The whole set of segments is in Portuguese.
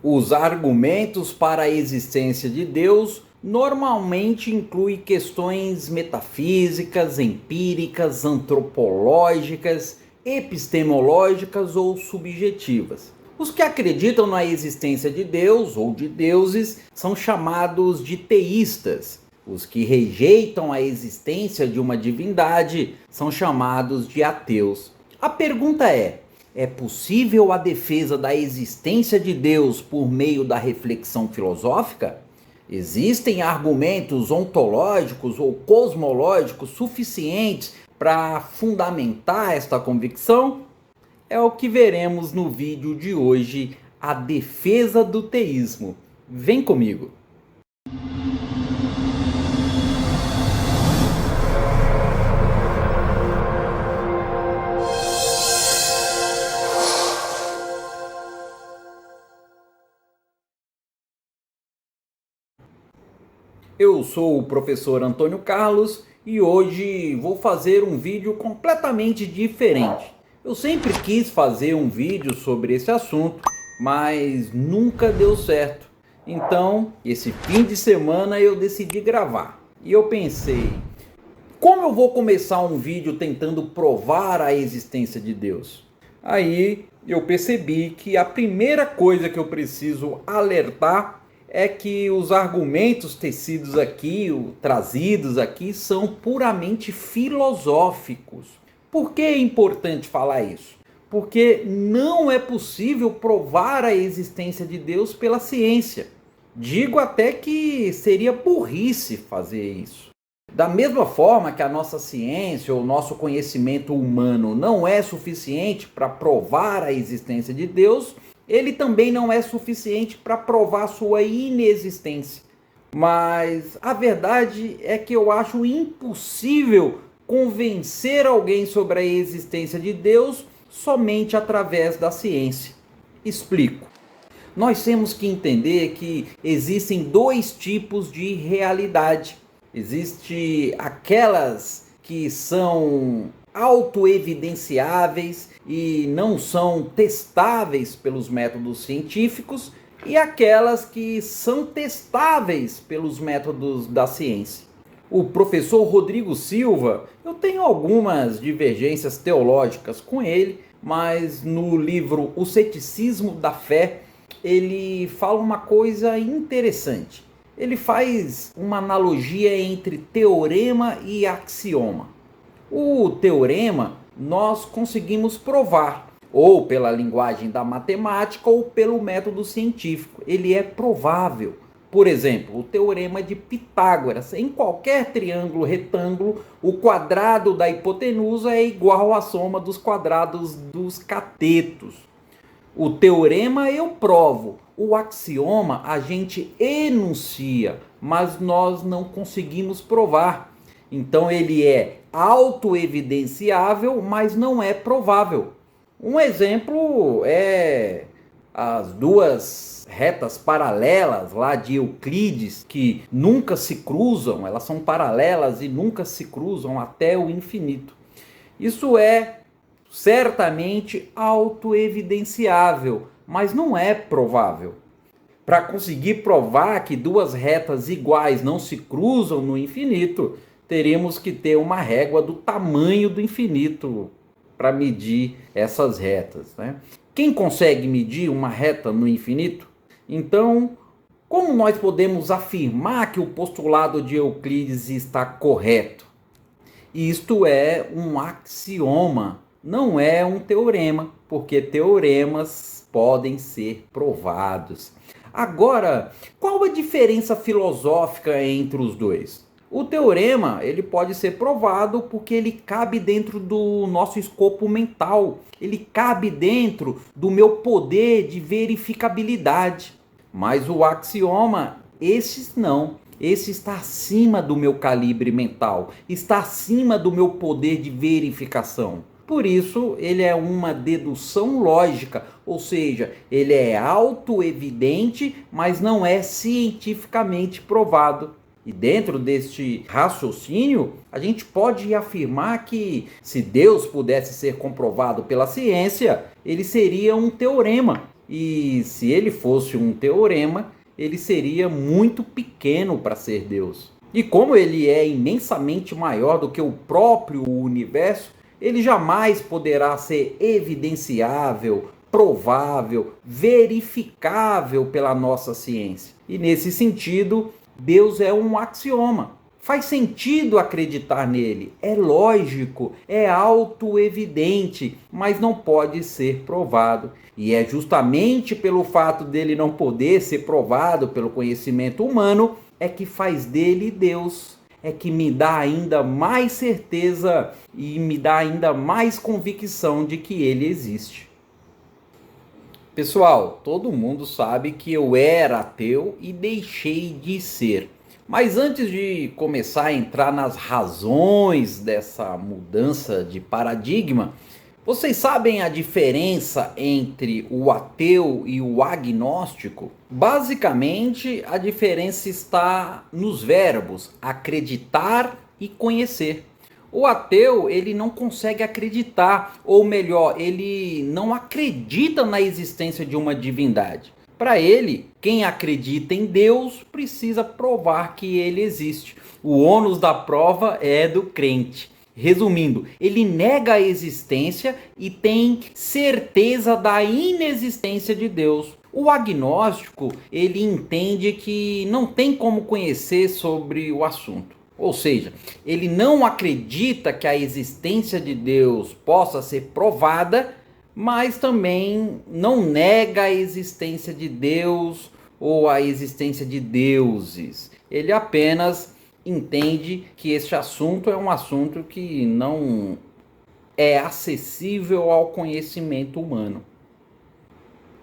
Os argumentos para a existência de Deus normalmente incluem questões metafísicas, empíricas, antropológicas, epistemológicas ou subjetivas. Os que acreditam na existência de Deus ou de deuses são chamados de teístas. Os que rejeitam a existência de uma divindade são chamados de ateus. A pergunta é possível a defesa da existência de Deus por meio da reflexão filosófica? Existem argumentos ontológicos ou cosmológicos suficientes para fundamentar esta convicção? É o que veremos no vídeo de hoje, a defesa do teísmo. Vem comigo! Eu sou o professor Antônio Carlos e hoje vou fazer um vídeo completamente diferente. Eu sempre quis fazer um vídeo sobre esse assunto, mas nunca deu certo. Então, esse fim de semana eu decidi gravar. E eu pensei, como eu vou começar um vídeo tentando provar a existência de Deus? Aí eu percebi que a primeira coisa que eu preciso alertar é que os argumentos trazidos aqui, são puramente filosóficos. Por que é importante falar isso? Porque não é possível provar a existência de Deus pela ciência. Digo até que seria burrice fazer isso. Da mesma forma que a nossa ciência ou o nosso conhecimento humano não é suficiente para provar a existência de Deus, ele também não é suficiente para provar sua inexistência. Mas a verdade é que eu acho impossível convencer alguém sobre a existência de Deus somente através da ciência. Explico. Nós temos que entender que existem dois tipos de realidade. Existem aquelas que são autoevidenciáveis e não são testáveis pelos métodos científicos, e aquelas que são testáveis pelos métodos da ciência. O professor Rodrigo Silva, eu tenho algumas divergências teológicas com ele, mas no livro O Ceticismo da Fé, ele fala uma coisa interessante. Ele faz uma analogia entre teorema e axioma. O teorema nós conseguimos provar, ou pela linguagem da matemática ou pelo método científico. Ele é provável. Por exemplo, o teorema de Pitágoras. Em qualquer triângulo retângulo, o quadrado da hipotenusa é igual à soma dos quadrados dos catetos. O teorema eu provo. O axioma a gente enuncia, mas nós não conseguimos provar. Então ele é autoevidenciável, mas não é provável. Um exemplo é as duas retas paralelas lá de Euclides, que nunca se cruzam, elas são paralelas e nunca se cruzam até o infinito. Isso é certamente autoevidenciável, mas não é provável. Para conseguir provar que duas retas iguais não se cruzam no infinito, teríamos que ter uma régua do tamanho do infinito para medir essas retas, né? Quem consegue medir uma reta no infinito? Então, como nós podemos afirmar que o postulado de Euclides está correto? Isto é um axioma, não é um teorema, porque teoremas podem ser provados. Agora, qual a diferença filosófica entre os dois? O teorema ele pode ser provado porque ele cabe dentro do nosso escopo mental, ele cabe dentro do meu poder de verificabilidade. Mas o axioma, esses não. Esse está acima do meu calibre mental, está acima do meu poder de verificação. Por isso, ele é uma dedução lógica, ou seja, ele é autoevidente, mas não é cientificamente provado. E dentro deste raciocínio, a gente pode afirmar que se Deus pudesse ser comprovado pela ciência, ele seria um teorema. e se ele fosse um teorema, ele seria muito pequeno para ser Deus. E como ele é imensamente maior do que o próprio universo, ele jamais poderá ser evidenciável, provável, verificável pela nossa ciência. E nesse sentido, Deus é um axioma. Faz sentido acreditar nele, é lógico, é autoevidente, mas não pode ser provado. E é justamente pelo fato dele não poder ser provado pelo conhecimento humano é que faz dele Deus, é que me dá ainda mais certeza e me dá ainda mais convicção de que ele existe. Pessoal, todo mundo sabe que eu era ateu e deixei de ser. Mas antes de começar a entrar nas razões dessa mudança de paradigma, vocês sabem a diferença entre o ateu e o agnóstico? Basicamente, a diferença está nos verbos acreditar e conhecer. O ateu, ele não consegue acreditar, ou melhor, ele não acredita na existência de uma divindade. Para ele, quem acredita em Deus precisa provar que ele existe. O ônus da prova é do crente. Resumindo, ele nega a existência e tem certeza da inexistência de Deus. O agnóstico, ele entende que não tem como conhecer sobre o assunto. Ou seja, ele não acredita que a existência de Deus possa ser provada, mas também não nega a existência de Deus ou a existência de deuses. Ele apenas entende que este assunto é um assunto que não é acessível ao conhecimento humano.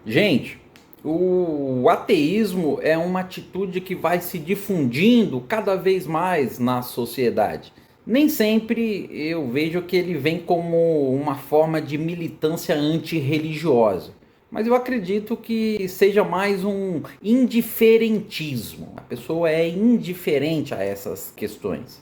Gente, o ateísmo é uma atitude que vai se difundindo cada vez mais na sociedade. Nem sempre eu vejo que ele vem como uma forma de militância antirreligiosa, mas eu acredito que seja mais um indiferentismo. A pessoa é indiferente a essas questões.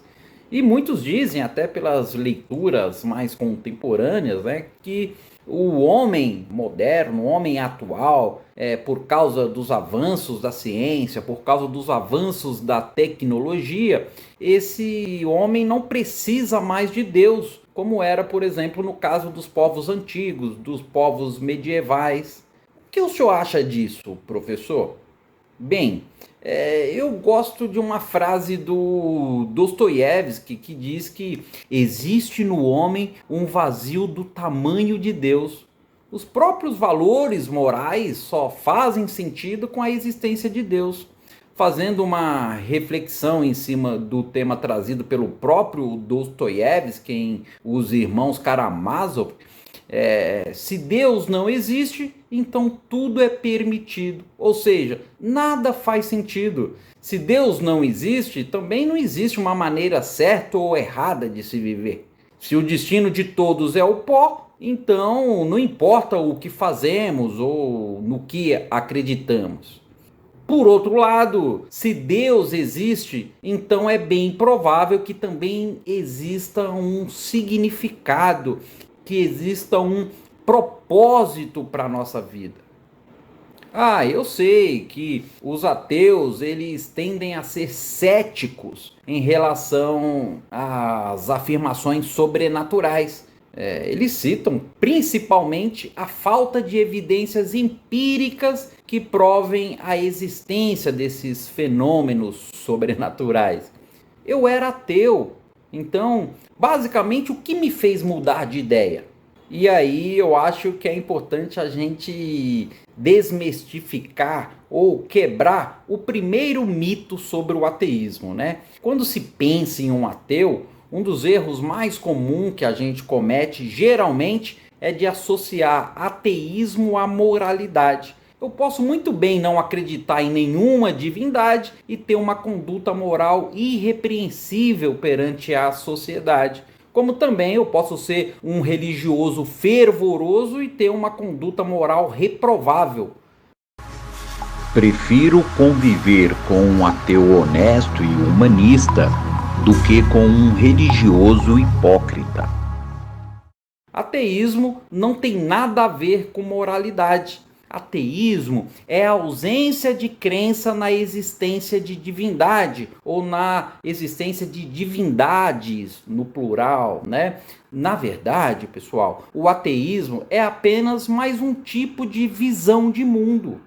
E muitos dizem, até pelas leituras mais contemporâneas, né, que o homem moderno, o homem atual, por causa dos avanços da ciência, por causa dos avanços da tecnologia, esse homem não precisa mais de Deus, como era, por exemplo, no caso dos povos antigos, dos povos medievais. O que o senhor acha disso, professor? Bem, eu gosto de uma frase do Dostoiévski que diz que existe no homem um vazio do tamanho de Deus. Os próprios valores morais só fazem sentido com a existência de Deus. Fazendo uma reflexão em cima do tema trazido pelo próprio Dostoiévski em Os Irmãos Karamazov, se Deus não existe, então tudo é permitido. Ou seja, nada faz sentido. Se Deus não existe, também não existe uma maneira certa ou errada de se viver. Se o destino de todos é o pó, então não importa o que fazemos ou no que acreditamos. Por outro lado, se Deus existe, então é bem provável que também exista um significado, que exista um propósito para a nossa vida. Eu sei que os ateus, eles tendem a ser céticos em relação às afirmações sobrenaturais. Eles citam principalmente a falta de evidências empíricas que provem a existência desses fenômenos sobrenaturais. Eu era ateu, então, basicamente, o que me fez mudar de ideia? E aí eu acho que é importante a gente desmistificar ou quebrar o primeiro mito sobre o ateísmo, né? Quando se pensa em um ateu, um dos erros mais comuns que a gente comete geralmente é de associar ateísmo à moralidade. Eu posso muito bem não acreditar em nenhuma divindade e ter uma conduta moral irrepreensível perante a sociedade. Como também eu posso ser um religioso fervoroso e ter uma conduta moral reprovável. Prefiro conviver com um ateu honesto e humanista do que com um religioso hipócrita. Ateísmo não tem nada a ver com moralidade. Ateísmo é a ausência de crença na existência de divindade ou na existência de divindades no plural, né? Na verdade, pessoal, o ateísmo é apenas mais um tipo de visão de mundo.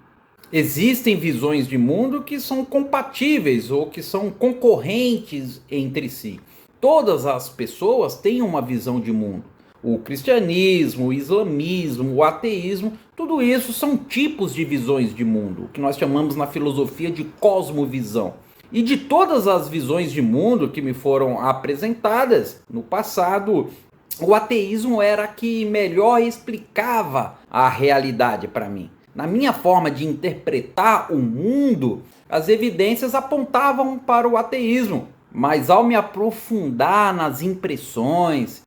Existem visões de mundo que são compatíveis ou que são concorrentes entre si. Todas as pessoas têm uma visão de mundo. O cristianismo, o islamismo, o ateísmo, tudo isso são tipos de visões de mundo, o que nós chamamos na filosofia de cosmovisão. E de todas as visões de mundo que me foram apresentadas no passado, o ateísmo era a que melhor explicava a realidade para mim. Na minha forma de interpretar o mundo, as evidências apontavam para o ateísmo, mas ao me aprofundar nas impressões,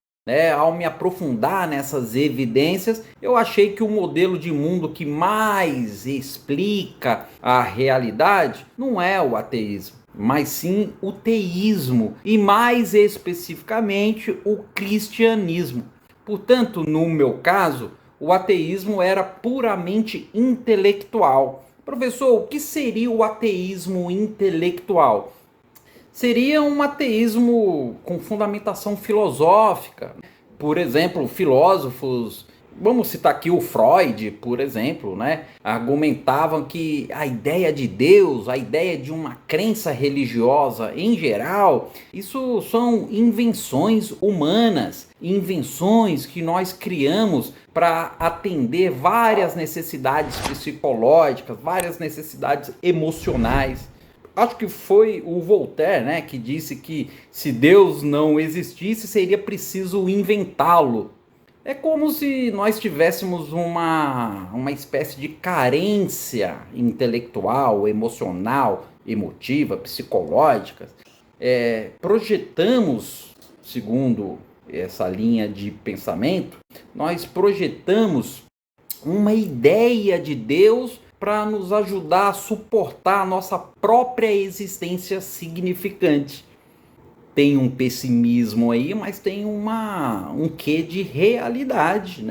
ao me aprofundar nessas evidências, eu achei que o modelo de mundo que mais explica a realidade não é o ateísmo, mas sim o teísmo e mais especificamente o cristianismo. Portanto, no meu caso, o ateísmo era puramente intelectual. Professor, o que seria o ateísmo intelectual? Seria um ateísmo com fundamentação filosófica. Por exemplo, filósofos, vamos citar aqui o Freud, por exemplo, argumentavam que a ideia de Deus, a ideia de uma crença religiosa em geral, isso são invenções humanas, invenções que nós criamos para atender várias necessidades psicológicas, várias necessidades emocionais. Acho que foi o Voltaire, que disse que se Deus não existisse, seria preciso inventá-lo. É como se nós tivéssemos uma espécie de carência intelectual, emocional, emotiva, psicológica. Projetamos, segundo essa linha de pensamento, nós projetamos uma ideia de Deus para nos ajudar a suportar a nossa própria existência significante. Tem um pessimismo aí, mas tem um quê de realidade,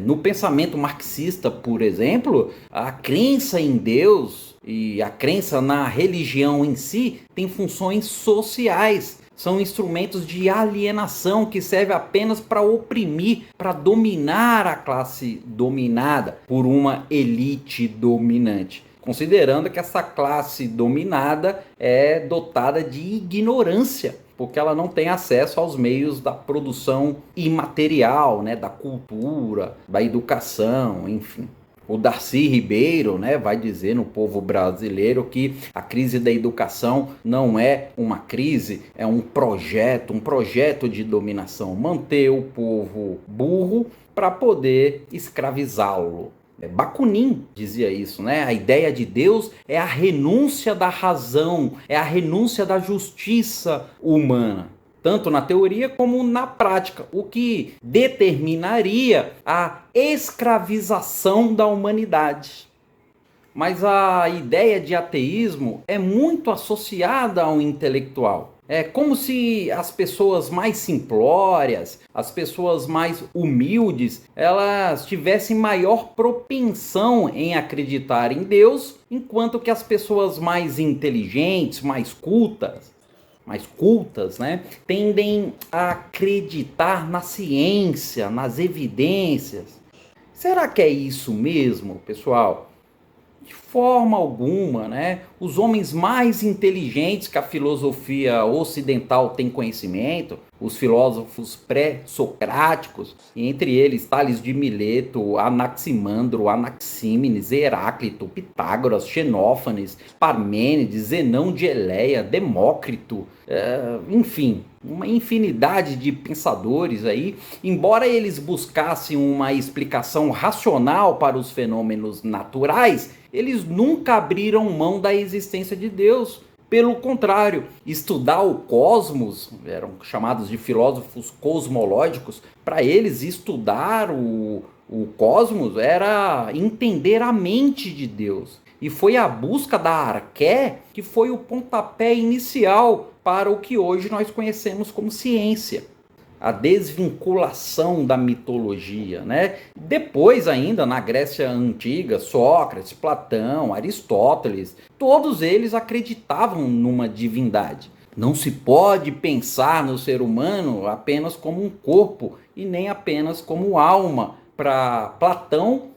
No pensamento marxista, por exemplo, a crença em Deus e a crença na religião em si tem funções sociais. São instrumentos de alienação que servem apenas para oprimir, para dominar a classe dominada por uma elite dominante. Considerando que essa classe dominada é dotada de ignorância, porque ela não tem acesso aos meios da produção imaterial, da cultura, da educação, enfim. O Darcy Ribeiro, vai dizer no povo brasileiro que a crise da educação não é uma crise, é um projeto de dominação. Manter o povo burro para poder escravizá-lo. Bakunin dizia isso, A ideia de Deus é a renúncia da razão, é a renúncia da justiça humana. Tanto na teoria como na prática, o que determinaria a escravização da humanidade. Mas a ideia de ateísmo é muito associada ao intelectual. É como se as pessoas mais simplórias, as pessoas mais humildes, elas tivessem maior propensão em acreditar em Deus, enquanto que as pessoas mais inteligentes, mais cultas, tendem a acreditar na ciência, nas evidências. Será que é isso mesmo, pessoal? De forma alguma, Os homens mais inteligentes que a filosofia ocidental tem conhecimento, os filósofos pré-socráticos, entre eles Tales de Mileto, Anaximandro, Anaxímenes, Heráclito, Pitágoras, Xenófanes, Parmênides, Zenão de Eleia, Demócrito, enfim, uma infinidade de pensadores aí, embora eles buscassem uma explicação racional para os fenômenos naturais, eles nunca abriram mão da existência de Deus. Pelo contrário, estudar o cosmos, eram chamados de filósofos cosmológicos, para eles estudar o cosmos era entender a mente de Deus. E foi a busca da arqué que foi o pontapé inicial para o que hoje nós conhecemos como ciência. a desvinculação da mitologia, né? Depois ainda, na Grécia Antiga, Sócrates, Platão, Aristóteles, todos eles acreditavam numa divindade. Não se pode pensar no ser humano apenas como um corpo e nem apenas como alma. Para Platão,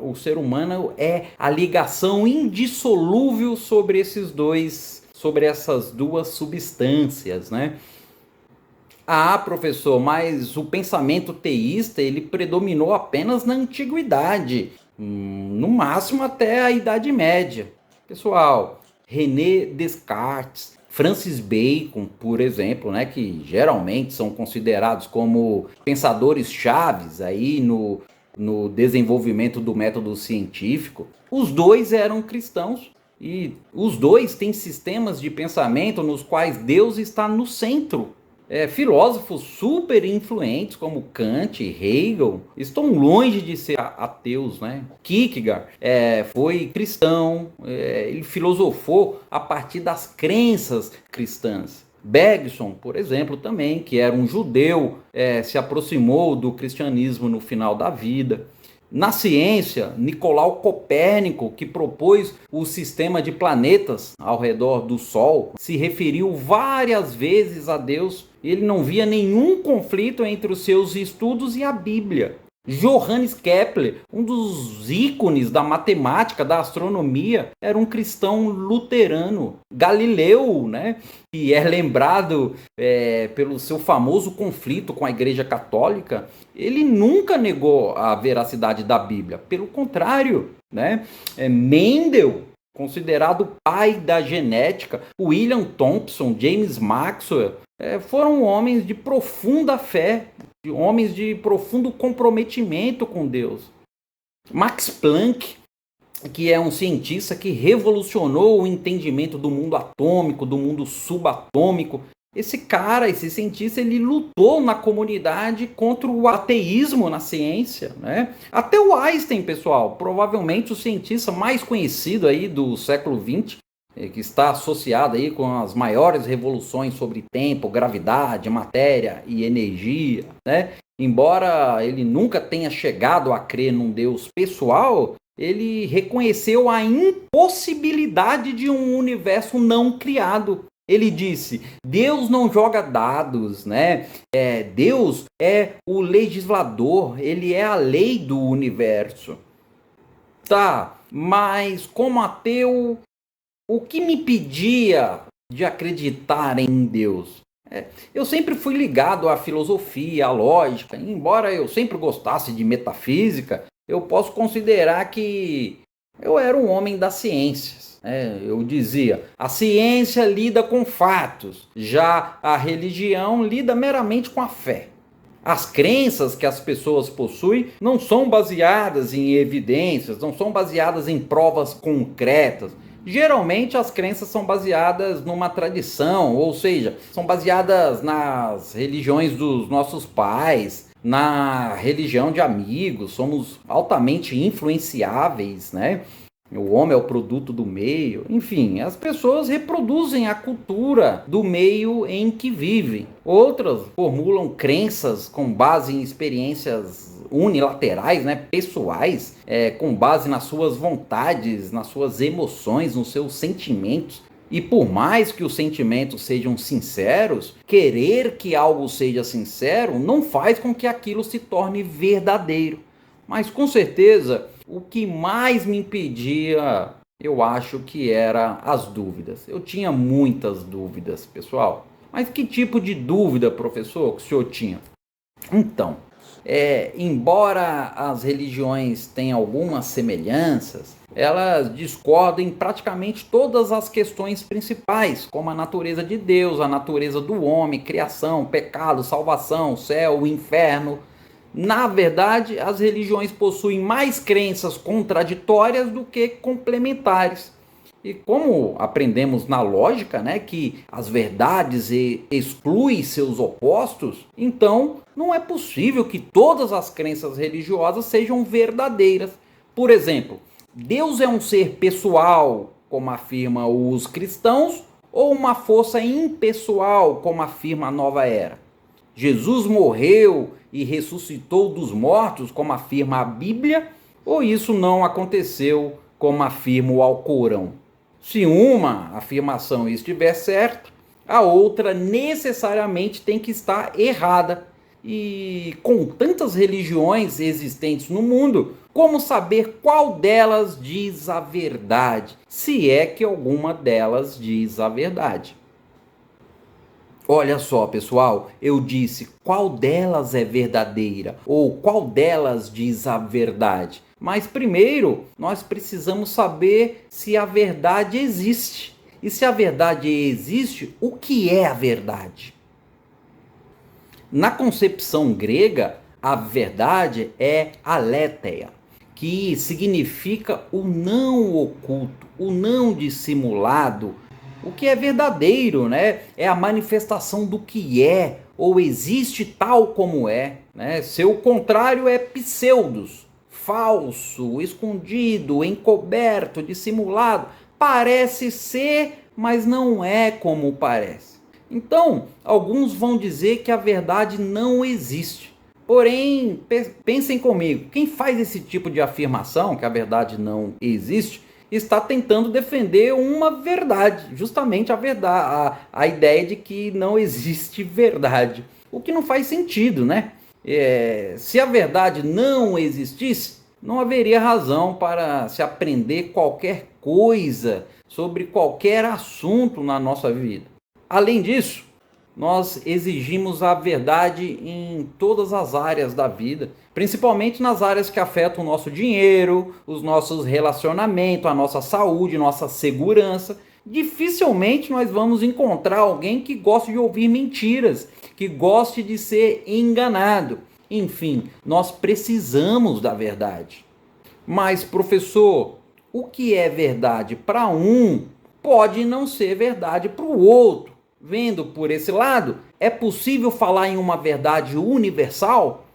o ser humano é a ligação indissolúvel sobre essas duas substâncias, né? Ah, professor, mas o pensamento teísta ele predominou apenas na antiguidade, no máximo até a Idade Média. Pessoal, René Descartes, Francis Bacon, por exemplo, né, que geralmente são considerados como pensadores chaves aí no desenvolvimento do método científico, os dois eram cristãos e os dois têm sistemas de pensamento nos quais Deus está no centro. Filósofos super influentes como Kant e Hegel estão longe de ser ateus, né? Kierkegaard foi cristão, ele filosofou a partir das crenças cristãs. Bergson, por exemplo, também, que era um judeu, se aproximou do cristianismo no final da vida. Na ciência, Nicolau Copérnico, que propôs o sistema de planetas ao redor do Sol, se referiu várias vezes a Deus e ele não via nenhum conflito entre os seus estudos e a Bíblia. Johannes Kepler, um dos ícones da matemática, da astronomia, era um cristão luterano. Galileu, né, que é lembrado pelo seu famoso conflito com a Igreja Católica, ele nunca negou a veracidade da Bíblia. Pelo contrário, né? Mendel, considerado pai da genética, William Thompson, James Maxwell, foram homens de profunda fé, homens de profundo comprometimento com Deus. Max Planck, que é um cientista que revolucionou o entendimento do mundo atômico, do mundo subatômico. Esse cientista, ele lutou na comunidade contra o ateísmo na ciência, né? Até o Einstein, pessoal, provavelmente o cientista mais conhecido aí do século XX, que está associado aí com as maiores revoluções sobre tempo, gravidade, matéria e energia, né? Embora ele nunca tenha chegado a crer num Deus pessoal, ele reconheceu a impossibilidade de um universo não criado. Ele disse, Deus não joga dados, né? Deus é o legislador, ele é a lei do universo. Tá, mas como ateu, o que me impedia de acreditar em Deus? Eu sempre fui ligado à filosofia, à lógica. Embora eu sempre gostasse de metafísica, eu posso considerar que eu era um homem das ciências. Eu dizia, a ciência lida com fatos, já a religião lida meramente com a fé. As crenças que as pessoas possuem não são baseadas em evidências, não são baseadas em provas concretas. Geralmente as crenças são baseadas numa tradição, ou seja, são baseadas nas religiões dos nossos pais, na religião de amigos, somos altamente influenciáveis, né? O homem é o produto do meio, enfim, as pessoas reproduzem a cultura do meio em que vivem. Outras formulam crenças com base em experiências unilaterais, né, pessoais, com base nas suas vontades, nas suas emoções, nos seus sentimentos. E por mais que os sentimentos sejam sinceros, querer que algo seja sincero não faz com que aquilo se torne verdadeiro. Mas com certeza, o que mais me impedia, eu acho que era as dúvidas. Eu tinha muitas dúvidas, pessoal. Mas que tipo de dúvida, professor, que o senhor tinha? Então, embora as religiões tenham algumas semelhanças, elas discordam em praticamente todas as questões principais, como a natureza de Deus, a natureza do homem, criação, pecado, salvação, céu, inferno. Na verdade, as religiões possuem mais crenças contraditórias do que complementares. E como aprendemos na lógica, né, que as verdades excluem seus opostos, então não é possível que todas as crenças religiosas sejam verdadeiras. Por exemplo, Deus é um ser pessoal, como afirmam os cristãos, ou uma força impessoal, como afirma a Nova Era? Jesus morreu e ressuscitou dos mortos, como afirma a Bíblia, ou isso não aconteceu, como afirma o Alcorão? Se uma afirmação estiver certa, a outra necessariamente tem que estar errada. E com tantas religiões existentes no mundo, como saber qual delas diz a verdade, se é que alguma delas diz a verdade? Olha só, pessoal, eu disse qual delas é verdadeira ou qual delas diz a verdade. Mas primeiro, nós precisamos saber se a verdade existe. E se a verdade existe, o que é a verdade? Na concepção grega, a verdade é aletheia, que significa o não oculto, o não dissimulado. O que é verdadeiro, né? É a manifestação do que é ou existe tal como é, né? Seu contrário é pseudos, falso, escondido, encoberto, dissimulado. Parece ser, mas não é como parece. Então, alguns vão dizer que a verdade não existe. Porém, pensem comigo, quem faz esse tipo de afirmação, que a verdade não existe, está tentando defender uma verdade, justamente a verdade, a ideia de que não existe verdade. O que não faz sentido, né? Se a verdade não existisse, não haveria razão para se aprender qualquer coisa sobre qualquer assunto na nossa vida. Além disso, nós exigimos a verdade em todas as áreas da vida, principalmente nas áreas que afetam o nosso dinheiro, os nossos relacionamentos, a nossa saúde, nossa segurança. Dificilmente nós vamos encontrar alguém que goste de ouvir mentiras, que goste de ser enganado. Enfim, nós precisamos da verdade. Mas, professor, o que é verdade para um pode não ser verdade para o outro. Vendo por esse lado, é possível falar em uma verdade universal?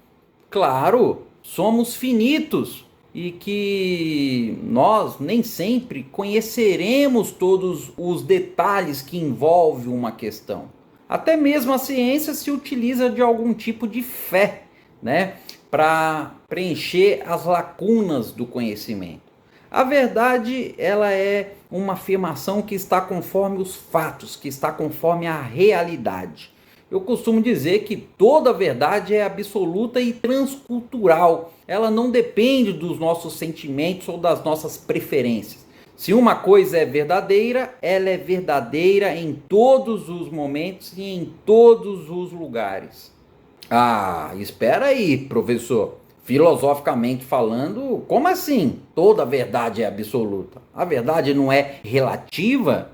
Claro, somos finitos e que nós nem sempre conheceremos todos os detalhes que envolvem uma questão. Até mesmo a ciência se utiliza de algum tipo de fé, né, para preencher as lacunas do conhecimento. A verdade, ela é uma afirmação que está conforme os fatos, que está conforme a realidade. Eu costumo dizer que toda verdade é absoluta e transcultural. Ela não depende dos nossos sentimentos ou das nossas preferências. Se uma coisa é verdadeira, ela é verdadeira em todos os momentos e em todos os lugares. Ah, espera aí, professor. Filosoficamente falando, como assim? Toda verdade é absoluta. A verdade não é relativa?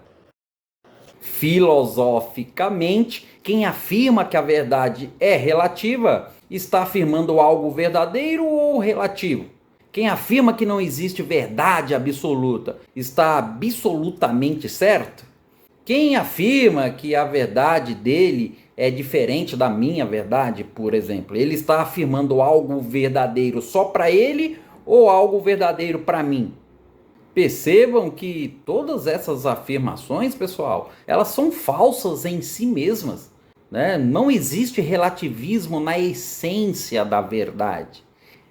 Filosoficamente, quem afirma que a verdade é relativa está afirmando algo verdadeiro ou relativo? Quem afirma que não existe verdade absoluta está absolutamente certo? Quem afirma que a verdade dele é diferente da minha verdade, por exemplo, ele está afirmando algo verdadeiro só para ele ou algo verdadeiro para mim? Percebam que todas essas afirmações, pessoal, elas são falsas em si mesmas, né? Não existe relativismo na essência da verdade.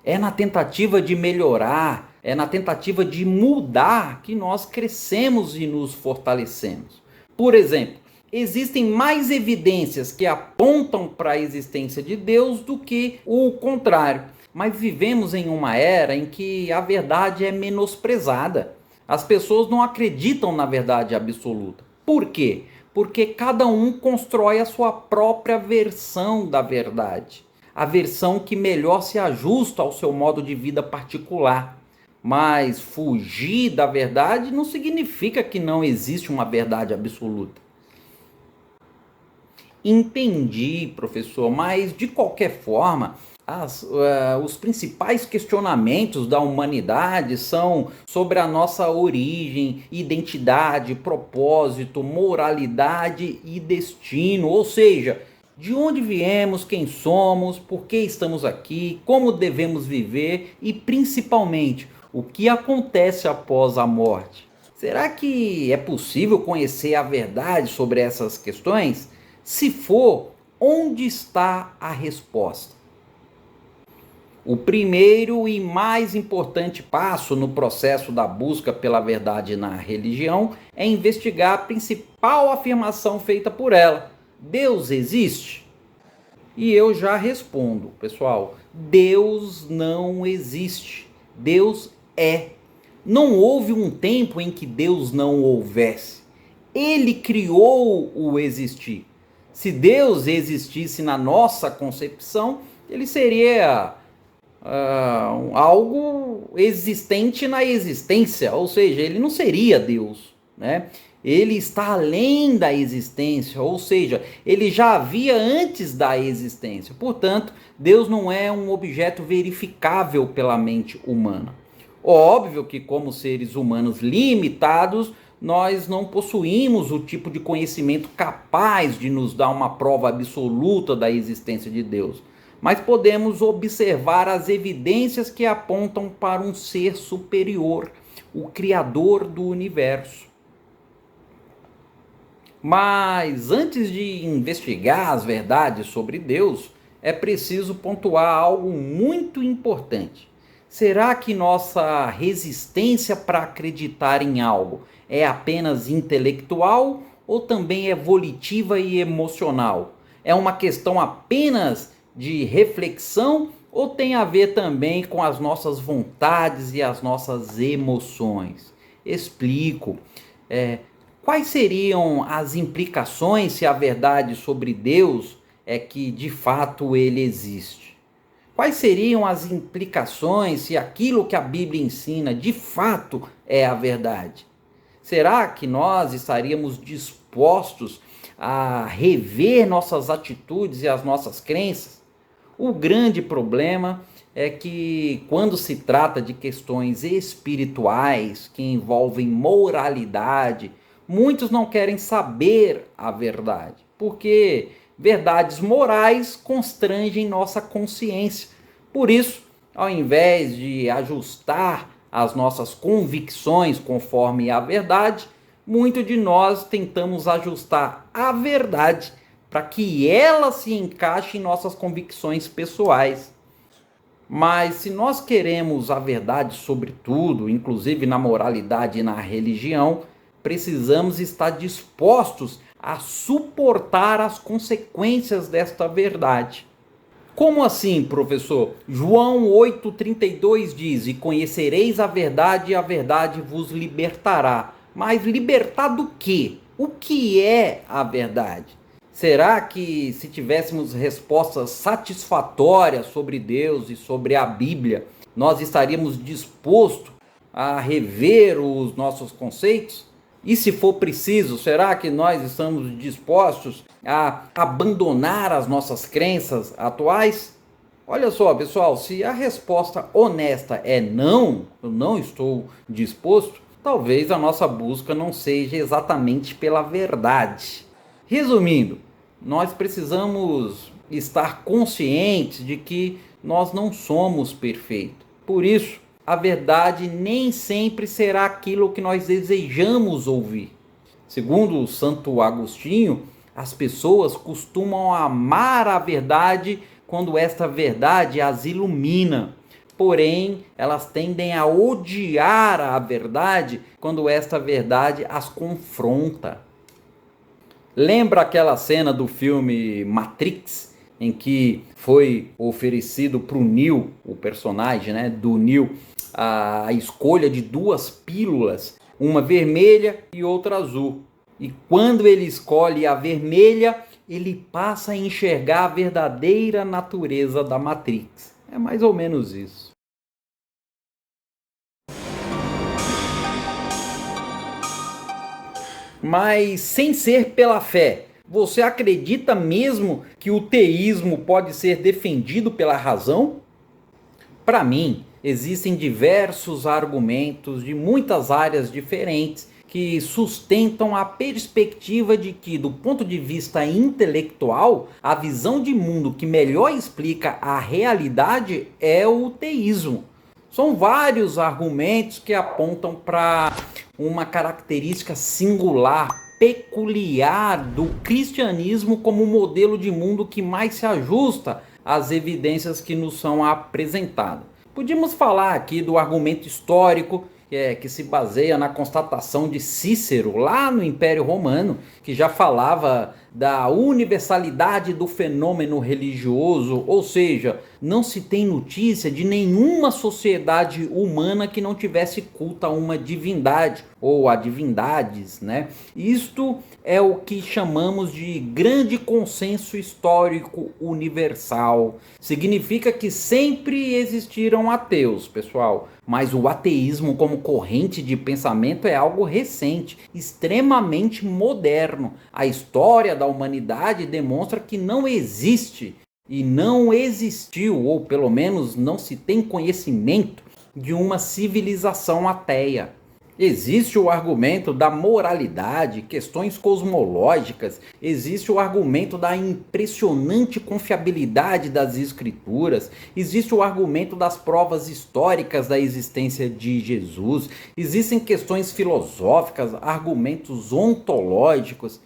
É na tentativa de melhorar, é na tentativa de mudar que nós crescemos e nos fortalecemos. Por exemplo, existem mais evidências que apontam para a existência de Deus do que o contrário. Mas vivemos em uma era em que a verdade é menosprezada. As pessoas não acreditam na verdade absoluta. Por quê? Porque cada um constrói a sua própria versão da verdade. A versão que melhor se ajusta ao seu modo de vida particular. Mas fugir da verdade não significa que não existe uma verdade absoluta. Entendi, professor, mas de qualquer forma, os principais questionamentos da humanidade são sobre a nossa origem, identidade, propósito, moralidade e destino, ou seja, de onde viemos, quem somos, por que estamos aqui, como devemos viver e principalmente o que acontece após a morte. Será que é possível conhecer a verdade sobre essas questões? Se for, onde está a resposta? O primeiro e mais importante passo no processo da busca pela verdade na religião é investigar a principal afirmação feita por ela: Deus existe? E eu já respondo, pessoal, Deus não existe. Deus é. Não houve um tempo em que Deus não houvesse. Ele criou o existir. Se Deus existisse na nossa concepção, ele seria algo existente na existência, ou seja, ele não seria Deus, né? Ele está além da existência, ou seja, ele já havia antes da existência. Portanto, Deus não é um objeto verificável pela mente humana. Óbvio que, como seres humanos limitados, nós não possuímos o tipo de conhecimento capaz de nos dar uma prova absoluta da existência de Deus. Mas podemos observar as evidências que apontam para um ser superior, o Criador do universo. Mas antes de investigar as verdades sobre Deus, é preciso pontuar algo muito importante. Será que nossa resistência para acreditar em algo é apenas intelectual ou também é volitiva e emocional? É uma questão apenas de reflexão ou tem a ver também com as nossas vontades e as nossas emoções? Explico. Quais seriam as implicações se a verdade sobre Deus é que de fato ele existe? Quais seriam as implicações se aquilo que a Bíblia ensina de fato é a verdade? Será que nós estaríamos dispostos a rever nossas atitudes e as nossas crenças? O grande problema é que quando se trata de questões espirituais que envolvem moralidade, muitos não querem saber a verdade, porque verdades morais constrangem nossa consciência. Por isso, ao invés de ajustar as nossas convicções conforme a verdade, muitos de nós tentamos ajustar a verdade para que ela se encaixe em nossas convicções pessoais. Mas se nós queremos a verdade sobre tudo, inclusive na moralidade e na religião, precisamos estar dispostos a suportar as consequências desta verdade. Como assim, professor? João 8,32 diz: e conhecereis a verdade, e a verdade vos libertará. Mas libertar do quê? O que é a verdade? Será que se tivéssemos respostas satisfatórias sobre Deus e sobre a Bíblia, nós estaríamos dispostos a rever os nossos conceitos? E se for preciso, será que nós estamos dispostos a abandonar as nossas crenças atuais? Olha só, pessoal, se a resposta honesta é não, eu não estou disposto, talvez a nossa busca não seja exatamente pela verdade. Resumindo, nós precisamos estar conscientes de que nós não somos perfeitos. Por isso, a verdade nem sempre será aquilo que nós desejamos ouvir. Segundo o Santo Agostinho, as pessoas costumam amar a verdade quando esta verdade as ilumina. Porém, elas tendem a odiar a verdade quando esta verdade as confronta. Lembra aquela cena do filme Matrix, em que foi oferecido para o Neo, o personagem, né, do Neo, a escolha de duas pílulas, uma vermelha e outra azul. E quando ele escolhe a vermelha, ele passa a enxergar a verdadeira natureza da Matrix. É mais ou menos isso. Mas sem ser pela fé, você acredita mesmo que o teísmo pode ser defendido pela razão? Para mim, existem diversos argumentos de muitas áreas diferentes que sustentam a perspectiva de que, do ponto de vista intelectual, a visão de mundo que melhor explica a realidade é o teísmo. São vários argumentos que apontam para uma característica singular peculiar do cristianismo como o modelo de mundo que mais se ajusta às evidências que nos são apresentadas. Podíamos falar aqui do argumento histórico, que se baseia na constatação de Cícero, lá no Império Romano, que já falava da universalidade do fenômeno religioso, ou seja, não se tem notícia de nenhuma sociedade humana que não tivesse culto a uma divindade, ou a divindades, né? Isto é o que chamamos de grande consenso histórico universal. Significa que sempre existiram ateus, pessoal, mas o ateísmo como corrente de pensamento é algo recente, extremamente moderno. A história da humanidade demonstra que não existe e não existiu, ou pelo menos não se tem conhecimento de uma civilização ateia. Existe o argumento da moralidade, questões cosmológicas, existe o argumento da impressionante confiabilidade das escrituras, existe o argumento das provas históricas da existência de Jesus, existem questões filosóficas, argumentos ontológicos.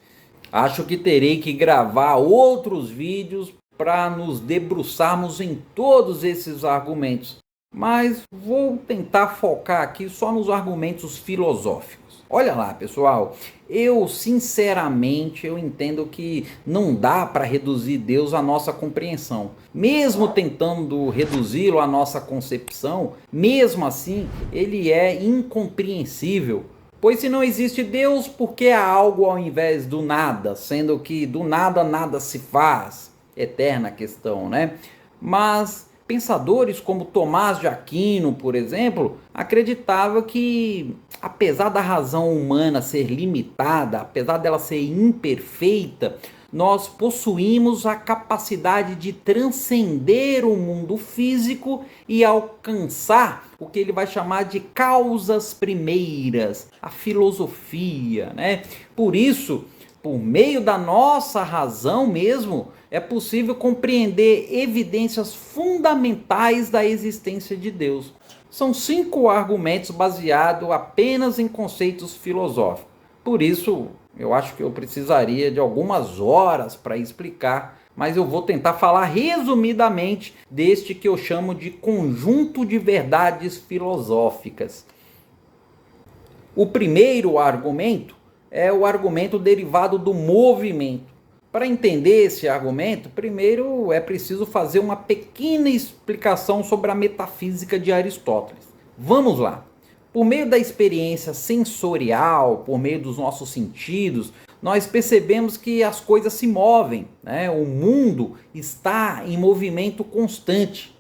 Acho que terei que gravar outros vídeos para nos debruçarmos em todos esses argumentos. Mas vou tentar focar aqui só nos argumentos filosóficos. Olha lá, pessoal, eu sinceramente entendo que não dá para reduzir Deus à nossa compreensão. Mesmo tentando reduzi-lo à nossa concepção, mesmo assim, ele é incompreensível. Pois se não existe Deus, por que há algo ao invés do nada? Sendo que do nada nada se faz. Eterna questão, né? Mas pensadores como Tomás de Aquino, por exemplo, acreditava que, apesar da razão humana ser limitada, apesar dela ser imperfeita, nós possuímos a capacidade de transcender o mundo físico e alcançar o que ele vai chamar de causas primeiras, a filosofia, né? Por isso, por meio da nossa razão mesmo, é possível compreender evidências fundamentais da existência de Deus. São 5 argumentos baseados apenas em conceitos filosóficos. Por isso, eu acho que eu precisaria de algumas horas para explicar, mas eu vou tentar falar resumidamente deste que eu chamo de conjunto de verdades filosóficas. O primeiro argumento é o argumento derivado do movimento. Para entender esse argumento, primeiro é preciso fazer uma pequena explicação sobre a metafísica de Aristóteles. Vamos lá. Por meio da experiência sensorial, por meio dos nossos sentidos, nós percebemos que as coisas se movem, né? O mundo está em movimento constante.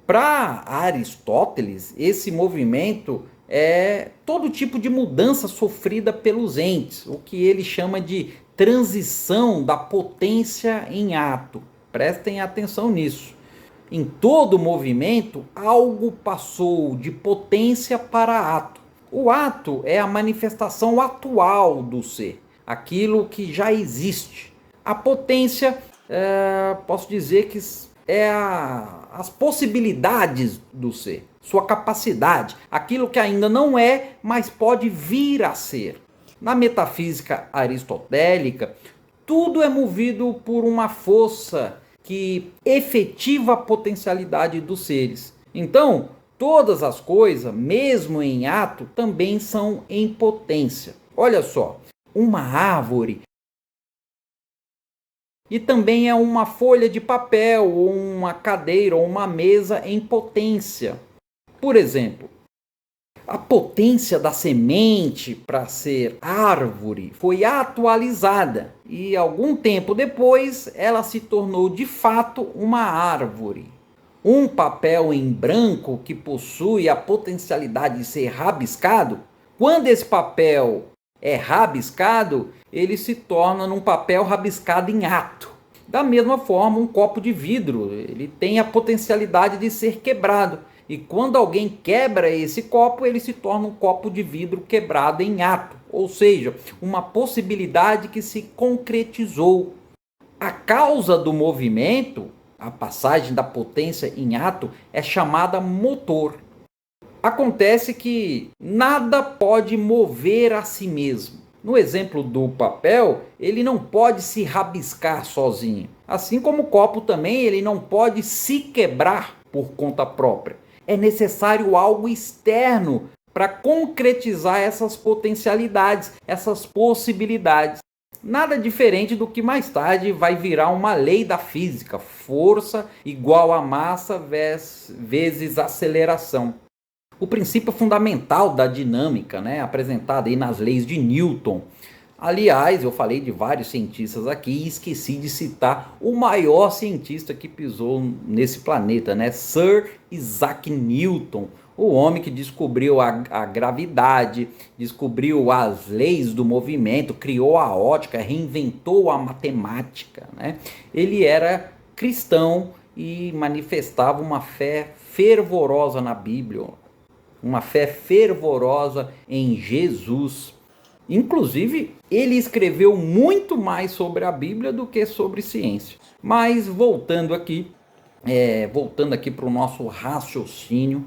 Para Aristóteles, esse movimento é todo tipo de mudança sofrida pelos entes, o que ele chama de transição da potência em ato. Prestem atenção nisso. Em todo movimento, algo passou de potência para ato. O ato é a manifestação atual do ser, aquilo que já existe. A potência, posso dizer que é as possibilidades do ser, sua capacidade, aquilo que ainda não é, mas pode vir a ser. Na metafísica aristotélica, tudo é movido por uma força que efetiva a potencialidade dos seres. Então, todas as coisas, mesmo em ato, também são em potência. Olha só, uma árvore e também é uma folha de papel, ou uma cadeira, ou uma mesa em potência. Por exemplo, a potência da semente para ser árvore foi atualizada e algum tempo depois ela se tornou de fato uma árvore. Um papel em branco que possui a potencialidade de ser rabiscado, quando esse papel é rabiscado, ele se torna num papel rabiscado em ato. Da mesma forma, um copo de vidro, ele tem a potencialidade de ser quebrado. E quando alguém quebra esse copo, ele se torna um copo de vidro quebrado em ato. Ou seja, uma possibilidade que se concretizou. A causa do movimento, a passagem da potência em ato, é chamada motor. Acontece que nada pode mover a si mesmo. No exemplo do papel, ele não pode se rabiscar sozinho. Assim como o copo também, ele não pode se quebrar por conta própria. É necessário algo externo para concretizar essas potencialidades, essas possibilidades. Nada diferente do que mais tarde vai virar uma lei da física: força igual a massa vezes aceleração. O princípio fundamental da dinâmica, apresentado aí nas leis de Newton. Aliás, eu falei de vários cientistas aqui e esqueci de citar o maior cientista que pisou nesse planeta, Sir Isaac Newton, o homem que descobriu a gravidade, descobriu as leis do movimento, criou a ótica, reinventou a matemática. Ele era cristão e manifestava uma fé fervorosa na Bíblia, uma fé fervorosa em Jesus. Inclusive, ele escreveu muito mais sobre a Bíblia do que sobre ciência. Mas voltando aqui para o nosso raciocínio,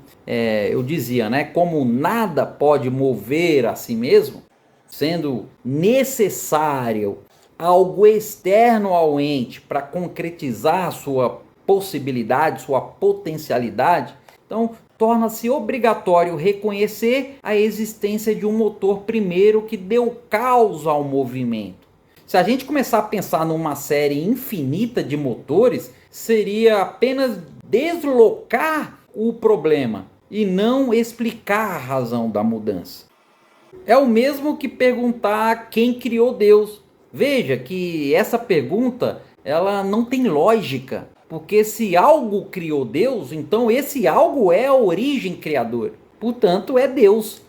eu dizia, como nada pode mover a si mesmo, sendo necessário algo externo ao ente para concretizar sua possibilidade, sua potencialidade, então torna-se obrigatório reconhecer a existência de um motor primeiro que deu causa ao movimento. Se a gente começar a pensar numa série infinita de motores, seria apenas deslocar o problema e não explicar a razão da mudança. É o mesmo que perguntar quem criou Deus. Veja que essa pergunta ela não tem lógica. Porque se algo criou Deus, então esse algo é a origem criadora. Portanto, é Deus.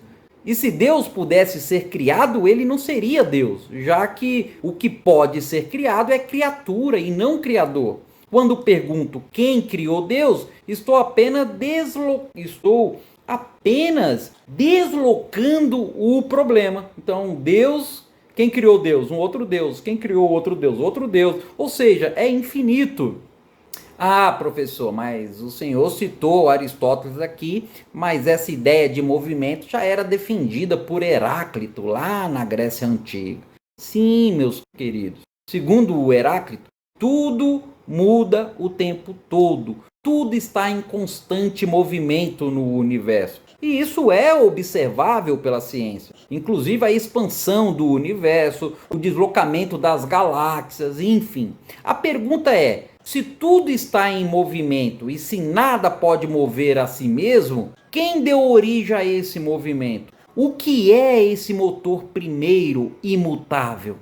E se Deus pudesse ser criado, ele não seria Deus, já que o que pode ser criado é criatura e não criador. Quando pergunto quem criou Deus, estou apenas deslocando o problema. Então, Deus, quem criou Deus? Um outro Deus. Quem criou outro Deus? Outro Deus. Ou seja, é infinito. Ah, professor, mas o senhor citou Aristóteles aqui, mas essa ideia de movimento já era defendida por Heráclito lá na Grécia Antiga. Sim, meus queridos. Segundo o Heráclito, tudo muda o tempo todo. Tudo está em constante movimento no universo. E isso é observável pela ciência. Inclusive a expansão do universo, o deslocamento das galáxias, enfim. A pergunta é: se tudo está em movimento e se nada pode mover a si mesmo, quem deu origem a esse movimento? O que é esse motor primeiro imutável?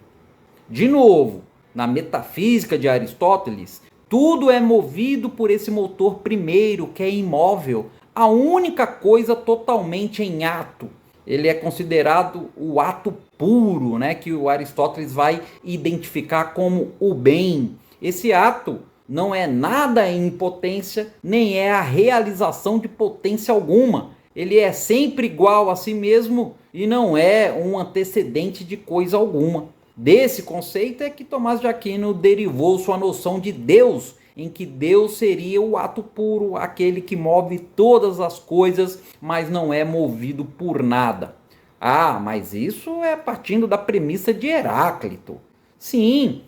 De novo, na metafísica de Aristóteles, tudo é movido por esse motor primeiro, que é imóvel, a única coisa totalmente em ato. Ele é considerado o ato puro, que o Aristóteles vai identificar como o bem. Esse ato não é nada em potência, nem é a realização de potência alguma. Ele é sempre igual a si mesmo e não é um antecedente de coisa alguma. Desse conceito é que Tomás de Aquino derivou sua noção de Deus, em que Deus seria o ato puro, aquele que move todas as coisas, mas não é movido por nada. Ah, mas isso é partindo da premissa de Heráclito. Sim,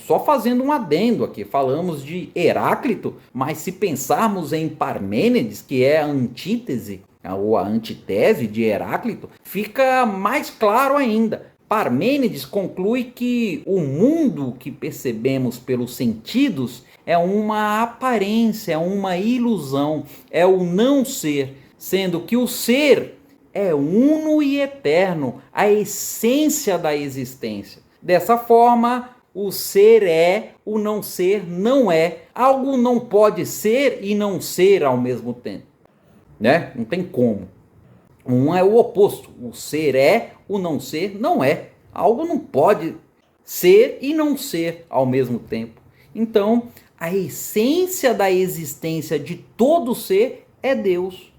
só fazendo um adendo aqui, falamos de Heráclito, mas se pensarmos em Parmênides, que é a antítese, ou a antitese de Heráclito, fica mais claro ainda. Parmênides conclui que o mundo que percebemos pelos sentidos é uma aparência, é uma ilusão, é o não ser, sendo que o ser é uno e eterno, a essência da existência. Dessa forma, o ser é, o não ser não é. Algo não pode ser e não ser ao mesmo tempo. Não tem como. Um é o oposto. O ser é, o não ser não é. Algo não pode ser e não ser ao mesmo tempo. Então, a essência da existência de todo ser é Deus.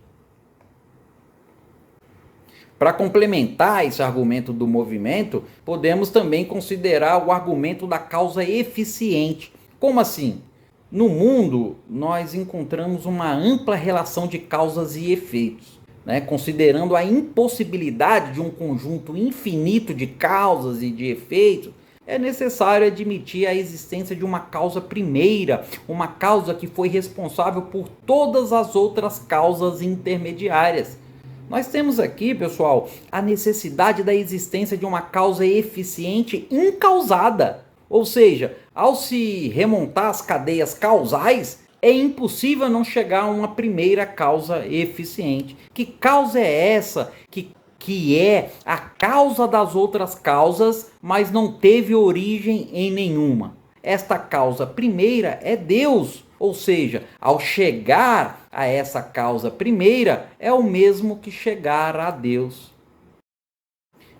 Para complementar esse argumento do movimento, podemos também considerar o argumento da causa eficiente. Como assim? No mundo, nós encontramos uma ampla relação de causas e efeitos. né, considerando a impossibilidade de um conjunto infinito de causas e de efeitos, é necessário admitir a existência de uma causa primeira, uma causa que foi responsável por todas as outras causas intermediárias. Nós temos aqui, pessoal, a necessidade da existência de uma causa eficiente incausada. Ou seja, ao se remontar as cadeias causais, é impossível não chegar a uma primeira causa eficiente. Que causa é essa que é a causa das outras causas, mas não teve origem em nenhuma? Esta causa primeira é Deus. Ou seja, ao chegar a essa causa primeira, é o mesmo que chegar a Deus.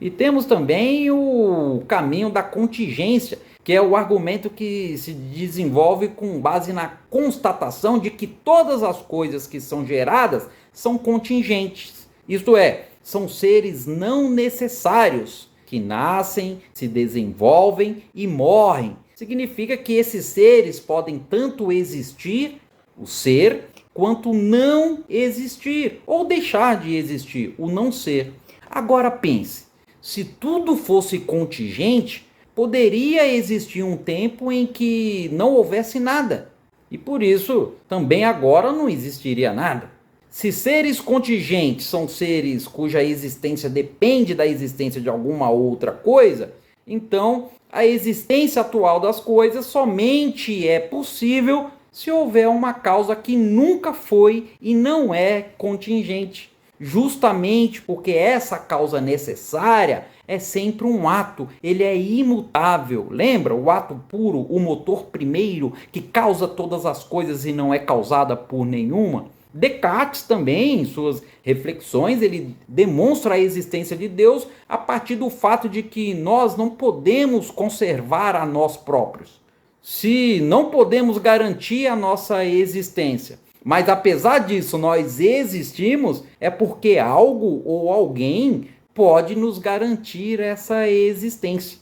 E temos também o caminho da contingência, que é o argumento que se desenvolve com base na constatação de que todas as coisas que são geradas são contingentes. Isto é, são seres não necessários, que nascem, se desenvolvem e morrem. Significa que esses seres podem tanto existir, o ser, quanto não existir, ou deixar de existir, o não ser. Agora pense, se tudo fosse contingente, poderia existir um tempo em que não houvesse nada, e por isso também agora não existiria nada. Se seres contingentes são seres cuja existência depende da existência de alguma outra coisa, então a existência atual das coisas somente é possível se houver uma causa que nunca foi e não é contingente. Justamente porque essa causa necessária é sempre um ato, ele é imutável. Lembra o ato puro, o motor primeiro, que causa todas as coisas e não é causada por nenhuma? Descartes também, em suas reflexões, ele demonstra a existência de Deus a partir do fato de que nós não podemos conservar a nós próprios. Se não podemos garantir a nossa existência, mas apesar disso nós existimos, é porque algo ou alguém pode nos garantir essa existência.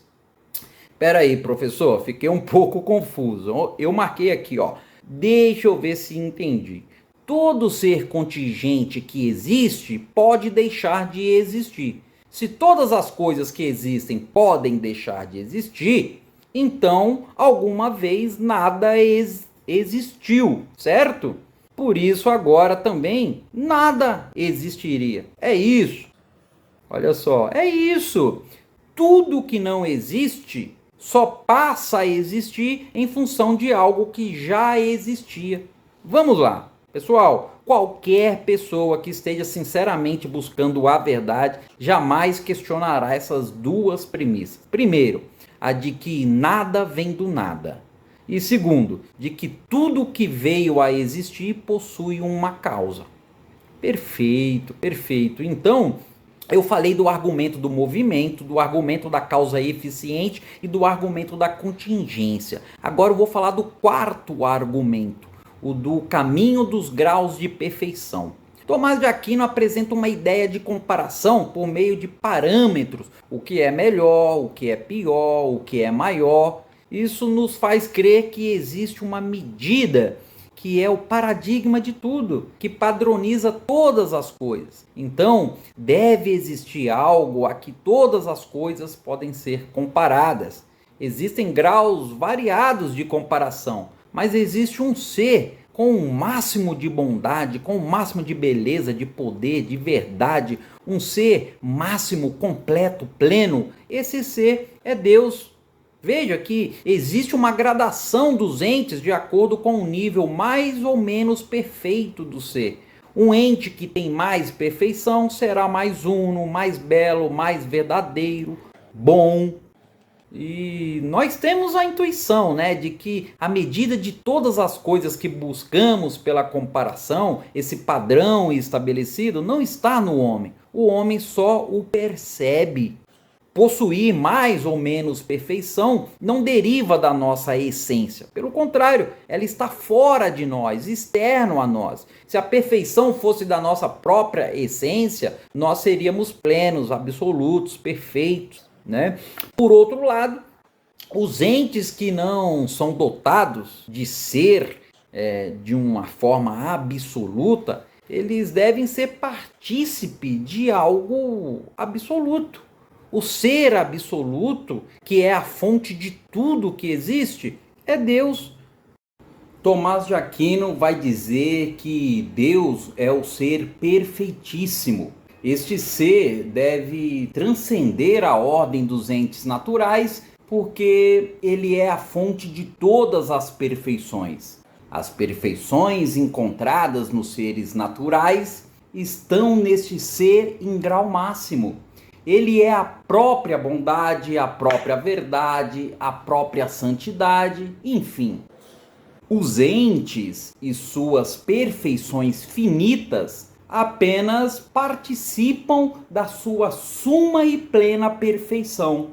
Espera aí, professor, fiquei um pouco confuso. Eu marquei aqui, ó. Deixa eu ver se entendi. Todo ser contingente que existe pode deixar de existir. Se todas as coisas que existem podem deixar de existir, então alguma vez nada existiu, certo? Por isso agora também nada existiria. É isso. Olha só, é isso. Tudo que não existe só passa a existir em função de algo que já existia. Vamos lá. Pessoal, qualquer pessoa que esteja sinceramente buscando a verdade jamais questionará essas duas premissas. Primeiro, a de que nada vem do nada. E segundo, de que tudo que veio a existir possui uma causa. Perfeito, perfeito. Então, eu falei do argumento do movimento, do argumento da causa eficiente e do argumento da contingência. Agora eu vou falar do quarto argumento, o do caminho dos graus de perfeição. Tomás de Aquino apresenta uma ideia de comparação por meio de parâmetros, o que é melhor, o que é pior, o que é maior. Isso nos faz crer que existe uma medida que é o paradigma de tudo, que padroniza todas as coisas. Então, deve existir algo a que todas as coisas podem ser comparadas. Existem graus variados de comparação, mas existe um ser com o máximo de bondade, com o máximo de beleza, de poder, de verdade, um ser máximo, completo, pleno. Esse ser é Deus. Veja que existe uma gradação dos entes de acordo com o nível mais ou menos perfeito do ser. Um ente que tem mais perfeição será mais uno, mais belo, mais verdadeiro, bom. E nós temos a intuição, né, de que a medida de todas as coisas que buscamos pela comparação, esse padrão estabelecido, não está no homem. O homem só o percebe. Possuir mais ou menos perfeição não deriva da nossa essência. Pelo contrário, ela está fora de nós, externo a nós. Se a perfeição fosse da nossa própria essência, nós seríamos plenos, absolutos, perfeitos, né? Por outro lado, os entes que não são dotados de ser de uma forma absoluta, eles devem ser partícipe de algo absoluto. O ser absoluto, que é a fonte de tudo que existe, é Deus. Tomás de Aquino vai dizer que Deus é o ser perfeitíssimo. Este ser deve transcender a ordem dos entes naturais, porque ele é a fonte de todas as perfeições. As perfeições encontradas nos seres naturais estão neste ser em grau máximo. Ele é a própria bondade, a própria verdade, a própria santidade, enfim. Os entes e suas perfeições finitas apenas participam da sua suma e plena perfeição.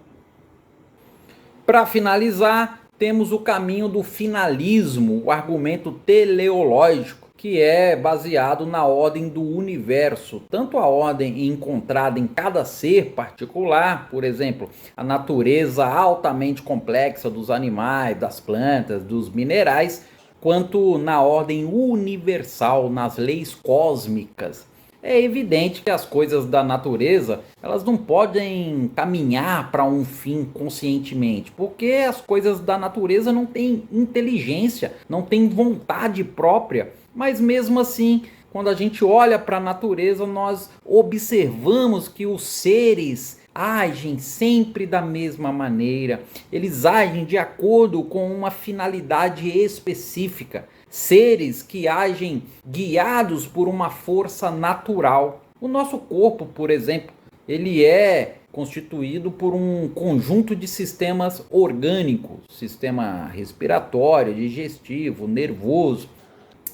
Para finalizar, temos o caminho do finalismo, o argumento teleológico, que é baseado na ordem do universo, tanto a ordem encontrada em cada ser particular, por exemplo, a natureza altamente complexa dos animais, das plantas, dos minerais, quanto na ordem universal, nas leis cósmicas. É evidente que as coisas da natureza, elas não podem caminhar para um fim conscientemente, porque as coisas da natureza não têm inteligência, não têm vontade própria. Mas mesmo assim, quando a gente olha para a natureza, nós observamos que os seres agem sempre da mesma maneira. Eles agem de acordo com uma finalidade específica. Seres que agem guiados por uma força natural. O nosso corpo, por exemplo, ele é constituído por um conjunto de sistemas orgânicos, sistema respiratório, digestivo, nervoso.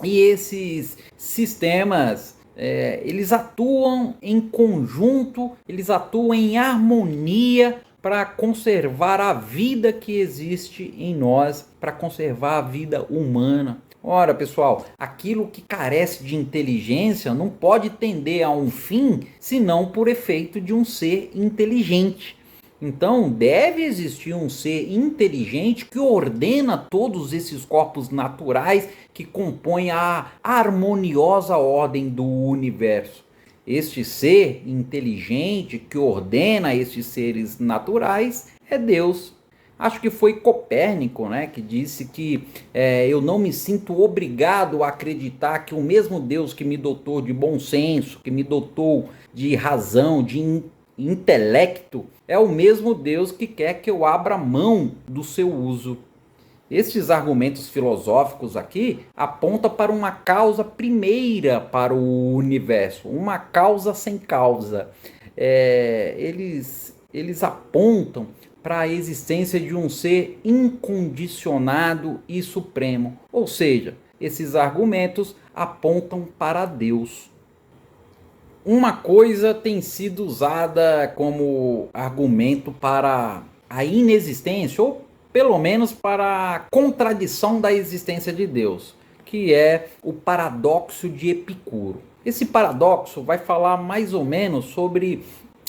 E esses sistemas, eles atuam em conjunto, eles atuam em harmonia para conservar a vida que existe em nós, para conservar a vida humana. Ora, pessoal, aquilo que carece de inteligência não pode tender a um fim, senão por efeito de um ser inteligente. Então, deve existir um ser inteligente que ordena todos esses corpos naturais que compõem a harmoniosa ordem do universo. Este ser inteligente que ordena estes seres naturais é Deus. Acho que foi Copérnico, né, que disse que eu não me sinto obrigado a acreditar que o mesmo Deus que me dotou de bom senso, que me dotou de razão, de intelecto, é o mesmo Deus que quer que eu abra mão do seu uso. Estes argumentos filosóficos aqui apontam para uma causa primeira para o universo, uma causa sem causa. Eles apontam para a existência de um ser incondicionado e supremo. Ou seja, esses argumentos apontam para Deus. Uma coisa tem sido usada como argumento para a inexistência, ou pelo menos para a contradição da existência de Deus, que é o paradoxo de Epicuro. Esse paradoxo vai falar mais ou menos sobre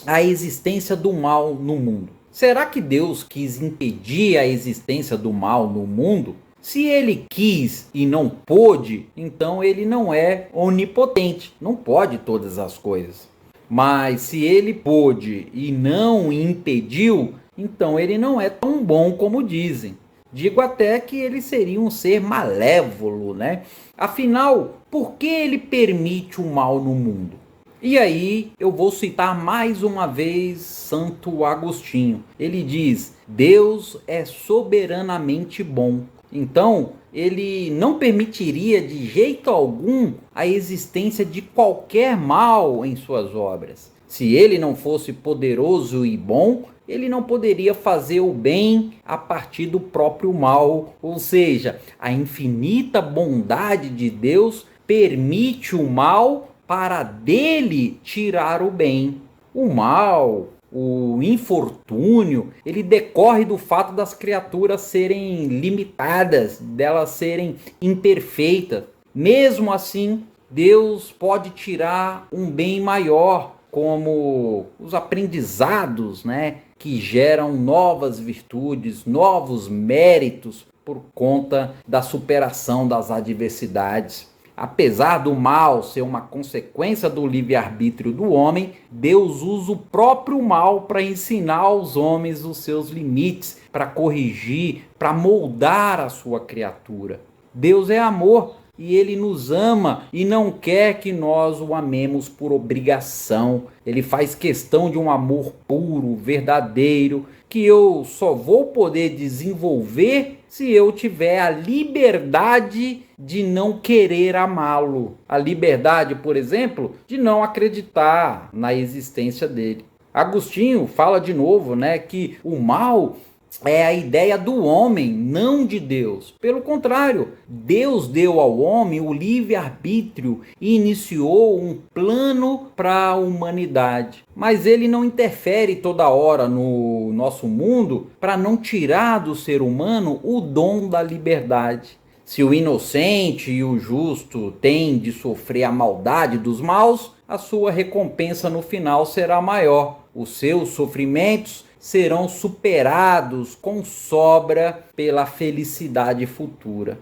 a existência do mal no mundo. Será que Deus quis impedir a existência do mal no mundo? Se ele quis e não pôde, então ele não é onipotente, não pode todas as coisas. Mas se ele pôde e não impediu, então ele não é tão bom como dizem. Digo até que ele seria um ser malévolo, né? Afinal, por que ele permite o mal no mundo? E aí eu vou citar mais uma vez Santo Agostinho. Ele diz: Deus é soberanamente bom. Então, ele não permitiria de jeito algum a existência de qualquer mal em suas obras. Se ele não fosse poderoso e bom, ele não poderia fazer o bem a partir do próprio mal. Ou seja, a infinita bondade de Deus permite o mal para dele tirar o bem. O mal, o infortúnio, ele decorre do fato das criaturas serem limitadas, delas serem imperfeitas. Mesmo assim, Deus pode tirar um bem maior, como os aprendizados, né, que geram novas virtudes, novos méritos por conta da superação das adversidades. Apesar do mal ser uma consequência do livre-arbítrio do homem, Deus usa o próprio mal para ensinar aos homens os seus limites, para corrigir, para moldar a sua criatura. Deus é amor e Ele nos ama e não quer que nós o amemos por obrigação. Ele faz questão de um amor puro, verdadeiro, que eu só vou poder desenvolver se eu tiver a liberdade de não querer amá-lo. A liberdade, por exemplo, de não acreditar na existência dele. Agostinho fala de novo, que o mal é a ideia do homem, não de Deus. Pelo contrário, Deus deu ao homem o livre-arbítrio e iniciou um plano para a humanidade. Mas ele não interfere toda hora no nosso mundo para não tirar do ser humano o dom da liberdade. Se o inocente e o justo têm de sofrer a maldade dos maus, a sua recompensa no final será maior. Os seus sofrimentos serão superados com sobra pela felicidade futura.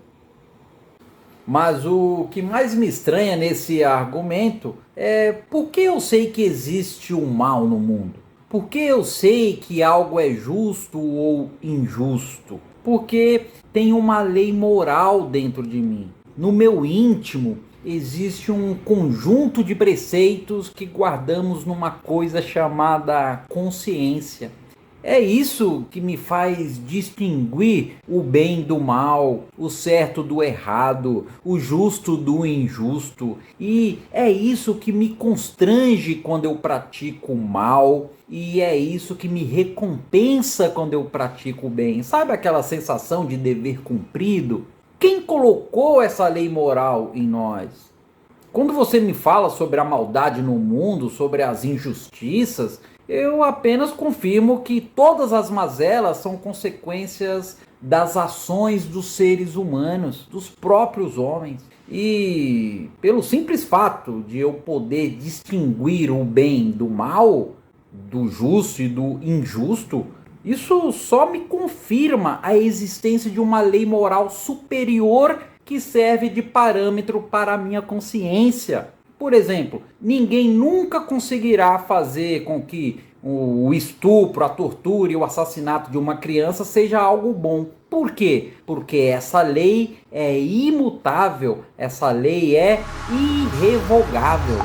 Mas o que mais me estranha nesse argumento é por que eu sei que existe o mal no mundo? Por que eu sei que algo é justo ou injusto? Porque tem uma lei moral dentro de mim. No meu íntimo existe um conjunto de preceitos que guardamos numa coisa chamada consciência. É isso que me faz distinguir o bem do mal, o certo do errado, o justo do injusto. E é isso que me constrange quando eu pratico o mal. E é isso que me recompensa quando eu pratico o bem. Sabe aquela sensação de dever cumprido? Quem colocou essa lei moral em nós? Quando você me fala sobre a maldade no mundo, sobre as injustiças, eu apenas confirmo que todas as mazelas são consequências das ações dos seres humanos, dos próprios homens. E pelo simples fato de eu poder distinguir o bem do mal, do justo e do injusto, isso só me confirma a existência de uma lei moral superior que serve de parâmetro para a minha consciência. Por exemplo, ninguém nunca conseguirá fazer com que o estupro, a tortura e o assassinato de uma criança seja algo bom. Por quê? Porque essa lei é imutável, essa lei é irrevogável.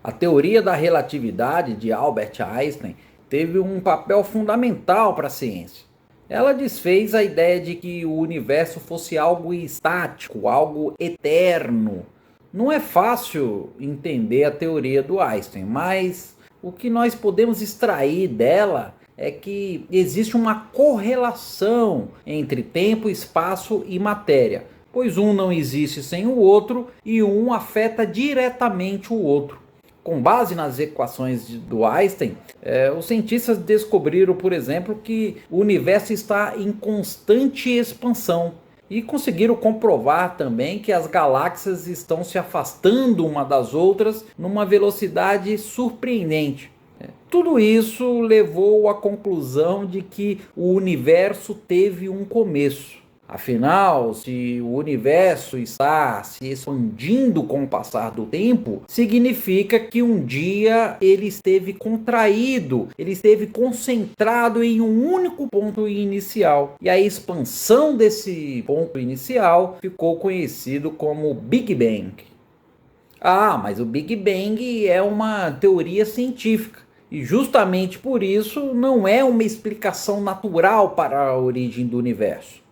A teoria da relatividade de Albert Einstein teve um papel fundamental para a ciência. Ela desfez a ideia de que o universo fosse algo estático, algo eterno. Não é fácil entender a teoria do Einstein, mas o que nós podemos extrair dela é que existe uma correlação entre tempo, espaço e matéria, pois um não existe sem o outro e um afeta diretamente o outro. Com base nas equações do Einstein, os cientistas descobriram, por exemplo, que o universo está em constante expansão e conseguiram comprovar também que as galáxias estão se afastando uma das outras numa velocidade surpreendente. Tudo isso levou à conclusão de que o universo teve um começo. Afinal, se o universo está se expandindo com o passar do tempo, significa que um dia ele esteve contraído, ele esteve concentrado em um único ponto inicial. E a expansão desse ponto inicial ficou conhecido como Big Bang. Mas o Big Bang é uma teoria científica. E justamente por isso não é uma explicação natural para a origem do universo.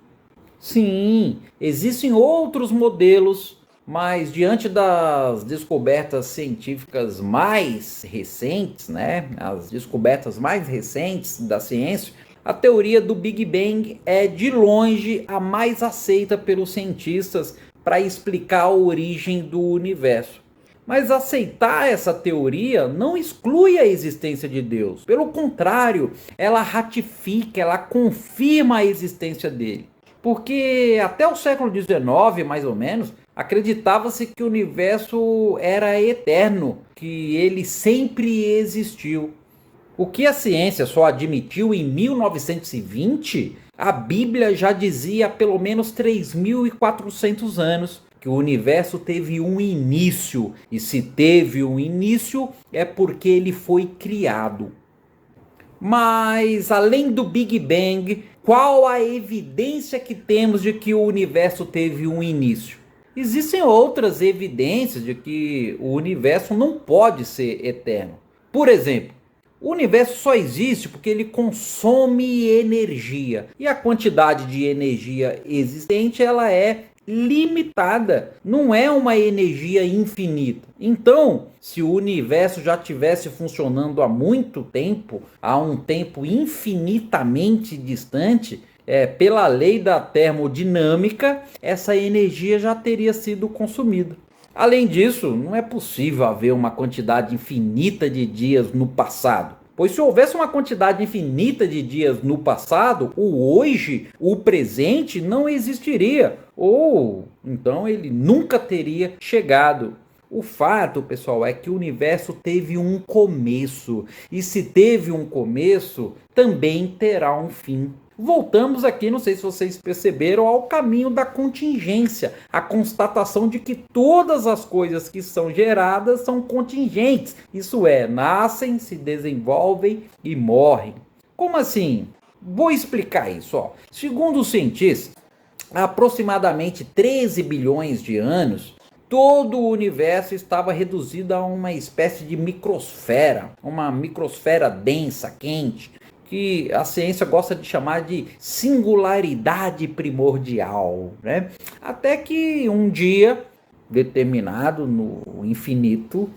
Sim, existem outros modelos, mas diante das descobertas científicas mais recentes, as descobertas mais recentes da ciência, a teoria do Big Bang é de longe a mais aceita pelos cientistas para explicar a origem do universo. Mas aceitar essa teoria não exclui a existência de Deus. Pelo contrário, ela ratifica, ela confirma a existência dele. Porque até o século XIX, mais ou menos, acreditava-se que o universo era eterno, que ele sempre existiu. O que a ciência só admitiu em 1920, a Bíblia já dizia há pelo menos 3.400 anos que o universo teve um início. E se teve um início, é porque ele foi criado. Mas, além do Big Bang, qual a evidência que temos de que o universo teve um início? Existem outras evidências de que o universo não pode ser eterno. Por exemplo, o universo só existe porque ele consome energia. E a quantidade de energia existente, ela é limitada, não é uma energia infinita. Então, se o universo já tivesse funcionando há muito tempo, há um tempo infinitamente distante, pela lei da termodinâmica, essa energia já teria sido consumida. Além disso, não é possível haver uma quantidade infinita de dias no passado. Pois se houvesse uma quantidade infinita de dias no passado, o hoje, o presente, não existiria. Ou então ele nunca teria chegado. O fato, pessoal, é que o universo teve um começo. E se teve um começo, também terá um fim. Voltamos aqui, não sei se vocês perceberam, ao caminho da contingência, a constatação de que todas as coisas que são geradas são contingentes, isso é, nascem, se desenvolvem e morrem. Como assim? Vou explicar isso. Segundo os cientistas, há aproximadamente 13 bilhões de anos, todo o universo estava reduzido a uma espécie de microsfera, uma microsfera densa, quente, que a ciência gosta de chamar de singularidade primordial, né? Até que um dia determinado no infinito,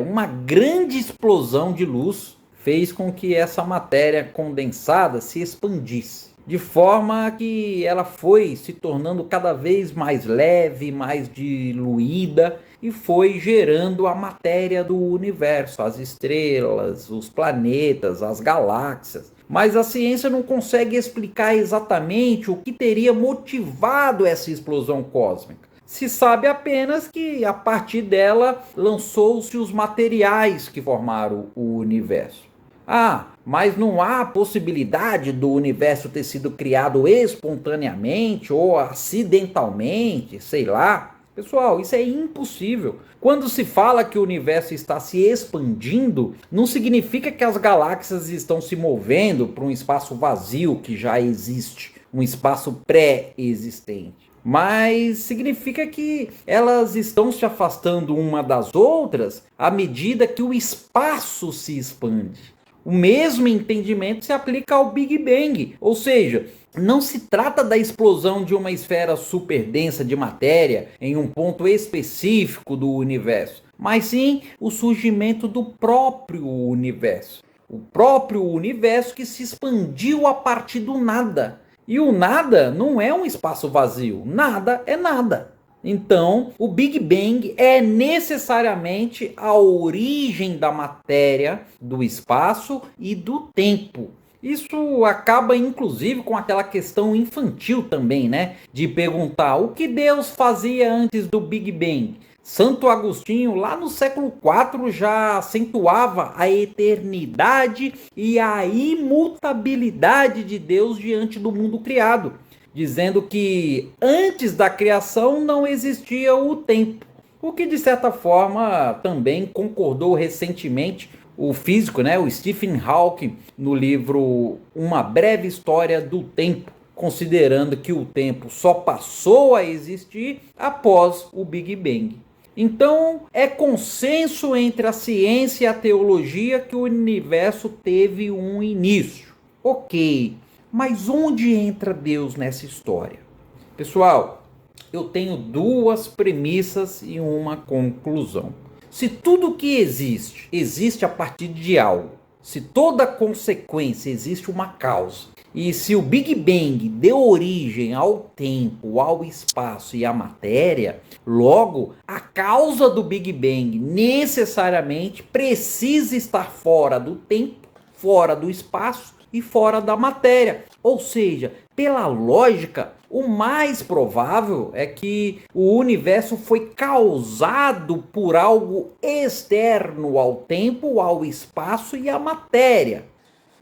uma grande explosão de luz fez com que essa matéria condensada se expandisse, de forma que ela foi se tornando cada vez mais leve, mais diluída, e foi gerando a matéria do universo, as estrelas, os planetas, as galáxias. Mas a ciência não consegue explicar exatamente o que teria motivado essa explosão cósmica. Se sabe apenas que a partir dela lançou-se os materiais que formaram o universo. Mas não há possibilidade do universo ter sido criado espontaneamente ou acidentalmente, sei lá. Pessoal, isso é impossível. Quando se fala que o universo está se expandindo, não significa que as galáxias estão se movendo para um espaço vazio que já existe, um espaço pré-existente. Mas significa que elas estão se afastando uma das outras à medida que o espaço se expande. O mesmo entendimento se aplica ao Big Bang, ou seja, não se trata da explosão de uma esfera superdensa de matéria em um ponto específico do universo, mas sim o surgimento do próprio universo. O próprio universo que se expandiu a partir do nada. E o nada não é um espaço vazio, nada é nada. Então, o Big Bang é necessariamente a origem da matéria, do espaço e do tempo. Isso acaba, inclusive, com aquela questão infantil também, né? De perguntar o que Deus fazia antes do Big Bang. Santo Agostinho, lá no século IV, já acentuava a eternidade e a imutabilidade de Deus diante do mundo criado, dizendo que antes da criação não existia o tempo, o que de certa forma também concordou recentemente o físico, o Stephen Hawking, no livro Uma Breve História do Tempo, considerando que o tempo só passou a existir após o Big Bang. Então, é consenso entre a ciência e a teologia que o universo teve um início. Ok, mas onde entra Deus nessa história? Pessoal, eu tenho duas premissas e uma conclusão. Se tudo que existe a partir de algo, se toda consequência existe uma causa, e se o Big Bang deu origem ao tempo, ao espaço e à matéria, logo, a causa do Big Bang necessariamente precisa estar fora do tempo, fora do espaço e fora da matéria. Ou seja, pela lógica, O mais provável é que o universo foi causado por algo externo ao tempo, ao espaço e à matéria.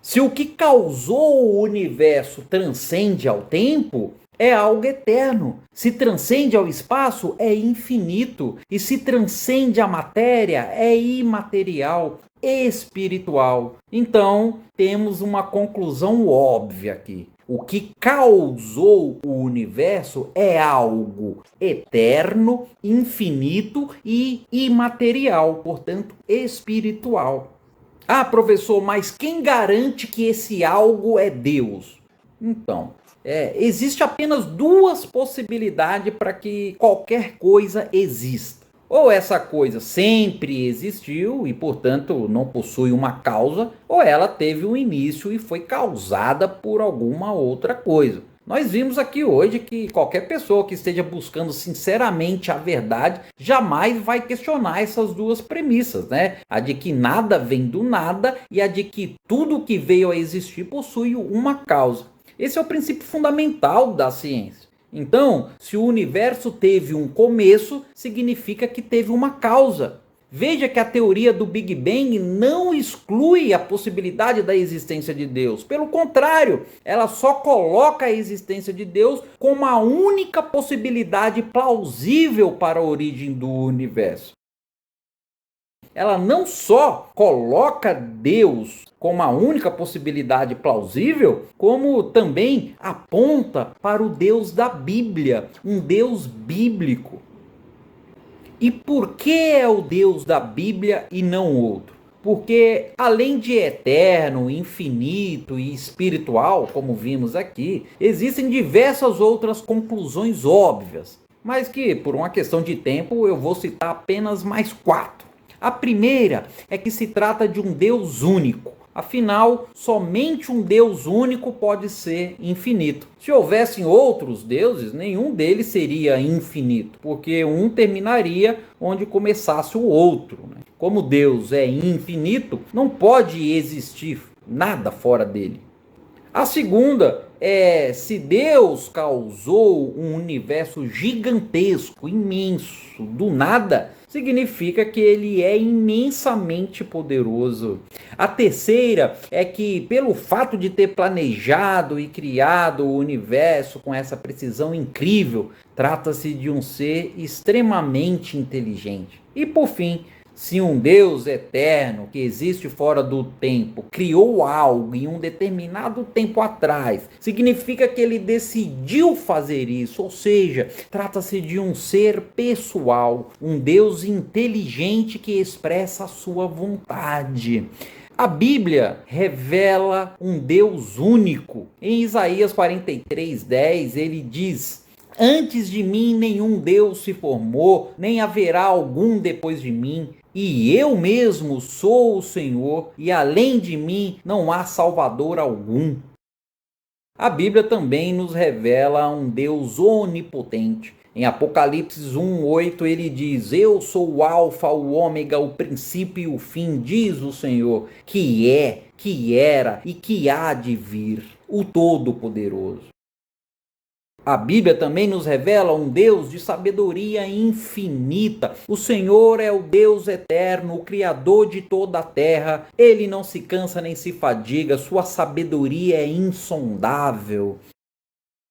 Se o que causou o universo transcende ao tempo, é algo eterno. Se transcende ao espaço, é infinito. E se transcende a matéria, é imaterial, espiritual. Então, temos uma conclusão óbvia aqui. O que causou o universo é algo eterno, infinito e imaterial, portanto, espiritual. Ah, professor, mas quem garante que esse algo é Deus? Então, existe apenas duas possibilidades para que qualquer coisa exista. Ou essa coisa sempre existiu e, portanto, não possui uma causa, ou ela teve um início e foi causada por alguma outra coisa. Nós vimos aqui hoje que qualquer pessoa que esteja buscando sinceramente a verdade jamais vai questionar essas duas premissas, né? A de que nada vem do nada e a de que tudo que veio a existir possui uma causa. Esse é o princípio fundamental da ciência. Então, se o universo teve um começo, significa que teve uma causa. Veja que a teoria do Big Bang não exclui a possibilidade da existência de Deus. Pelo contrário, ela só coloca a existência de Deus como a única possibilidade plausível para a origem do universo. Ela não só coloca Deus como a única possibilidade plausível, como também aponta para o Deus da Bíblia, um Deus bíblico. E por que é o Deus da Bíblia e não outro? Porque além de eterno, infinito e espiritual, como vimos aqui, existem diversas outras conclusões óbvias, mas que por uma questão de tempo eu vou citar apenas mais 4. A primeira é que se trata de um Deus único. Afinal, somente um Deus único pode ser infinito. Se houvessem outros deuses, nenhum deles seria infinito, porque um terminaria onde começasse o outro. Como Deus é infinito, não pode existir nada fora dele. A segunda é: se Deus causou um universo gigantesco, imenso, do nada, significa que ele é imensamente poderoso. A terceira é que, pelo fato de ter planejado e criado o universo com essa precisão incrível, trata-se de um ser extremamente inteligente. E por fim, se um Deus eterno, que existe fora do tempo, criou algo em um determinado tempo atrás, significa que ele decidiu fazer isso, ou seja, trata-se de um ser pessoal, um Deus inteligente que expressa a sua vontade. A Bíblia revela um Deus único. Em Isaías 43:10, ele diz: "Antes de mim nenhum Deus se formou, nem haverá algum depois de mim. E eu mesmo sou o Senhor, e além de mim não há Salvador algum." A Bíblia também nos revela um Deus onipotente. Em Apocalipse 1:8 ele diz: "Eu sou o Alfa, o Ômega, o princípio e o fim, diz o Senhor, que é, que era e que há de vir, o Todo-Poderoso." A Bíblia também nos revela um Deus de sabedoria infinita. O Senhor é o Deus eterno, o Criador de toda a terra. Ele não se cansa nem se fadiga, sua sabedoria é insondável.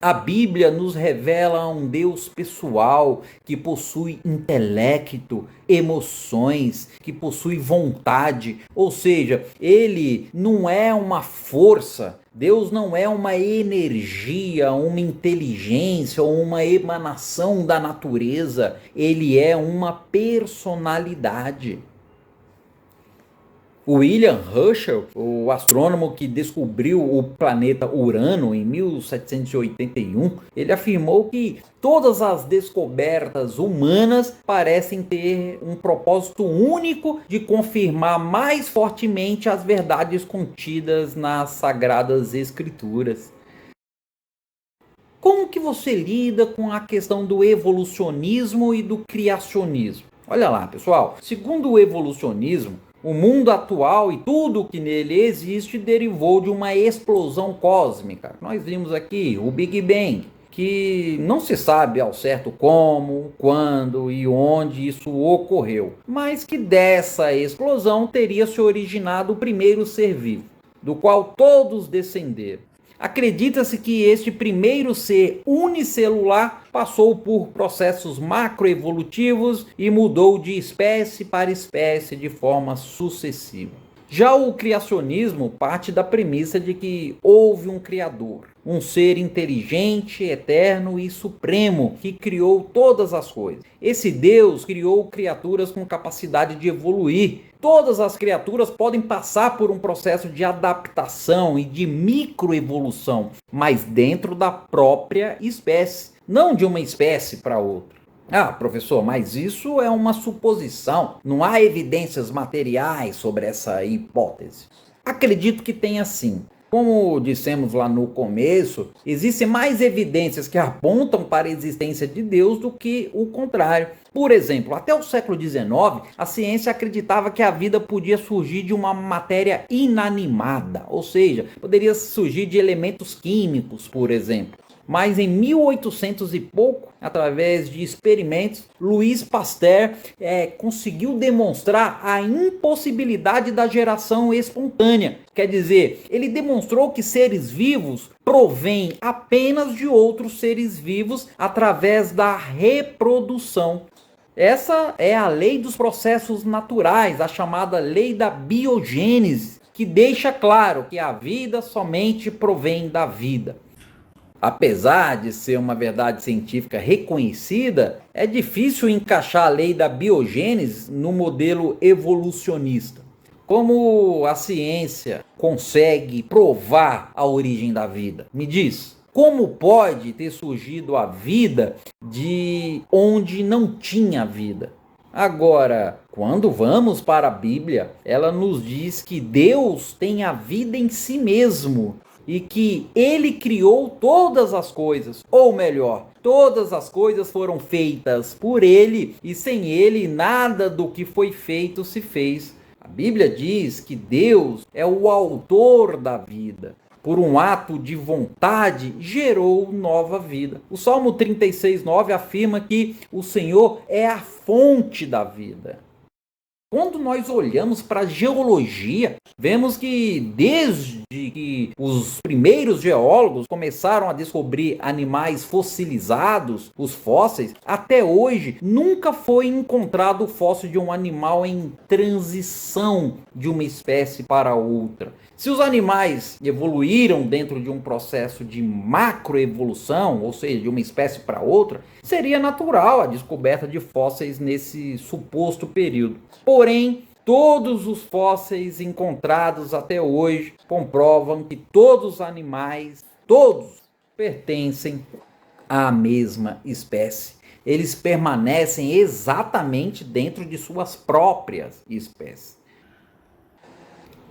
A Bíblia nos revela um Deus pessoal, que possui intelecto, emoções, que possui vontade. Ou seja, ele não é uma força. Deus não é uma energia, uma inteligência ou uma emanação da natureza. Ele é uma personalidade. William Herschel, o astrônomo que descobriu o planeta Urano em 1781, ele afirmou que todas as descobertas humanas parecem ter um propósito único de confirmar mais fortemente as verdades contidas nas Sagradas Escrituras. Como que você lida com a questão do evolucionismo e do criacionismo? Olha lá, pessoal, segundo o evolucionismo, o mundo atual e tudo que nele existe derivou de uma explosão cósmica. Nós vimos aqui o Big Bang. que não se sabe ao certo como, quando e onde isso ocorreu, mas que dessa explosão teria se originado o primeiro ser vivo, do qual todos descenderam. Acredita-se que este primeiro ser unicelular passou por processos macroevolutivos e mudou de espécie para espécie de forma sucessiva. Já o criacionismo parte da premissa de que houve um Criador, um ser inteligente, eterno e supremo que criou todas as coisas. Esse Deus criou criaturas com capacidade de evoluir. Todas as criaturas podem passar por um processo de adaptação e de microevolução, mas dentro da própria espécie, não de uma espécie para outra. Ah, professor, mas isso é uma suposição. Não há evidências materiais sobre essa hipótese. Acredito que tenha sim. Como dissemos lá no começo, existem mais evidências que apontam para a existência de Deus do que o contrário. Por exemplo, até o século XIX, a ciência acreditava que a vida podia surgir de uma matéria inanimada, ou seja, poderia surgir de elementos químicos, por exemplo. Mas em 1800 e pouco, através de experimentos, Louis Pasteur conseguiu demonstrar a impossibilidade da geração espontânea. Quer dizer, ele demonstrou que seres vivos provêm apenas de outros seres vivos através da reprodução. Essa é a lei dos processos naturais, a chamada lei da biogênese, que deixa claro que a vida somente provém da vida. Apesar de ser uma verdade científica reconhecida, é difícil encaixar a lei da biogênese no modelo evolucionista. Como a ciência consegue provar a origem da vida? Me diz, como pode ter surgido a vida de onde não tinha vida? Agora, quando vamos para a Bíblia, ela nos diz que Deus tem a vida em si mesmo e que ele criou todas as coisas, ou melhor, todas as coisas foram feitas por ele e sem ele nada do que foi feito se fez. A Bíblia diz que Deus é o autor da vida. Por um ato de vontade, gerou nova vida. O Salmo 36:9 afirma que o Senhor é a fonte da vida. Quando nós olhamos para a geologia, vemos que desde que os primeiros geólogos começaram a descobrir animais fossilizados, os fósseis, até hoje nunca foi encontrado o fóssil de um animal em transição de uma espécie para outra. Se os animais evoluíram dentro de um processo de macroevolução, ou seja, de uma espécie para outra, seria natural a descoberta de fósseis nesse suposto período. Porém, todos os fósseis encontrados até hoje comprovam que todos os animais, todos, pertencem à mesma espécie. Eles permanecem exatamente dentro de suas próprias espécies.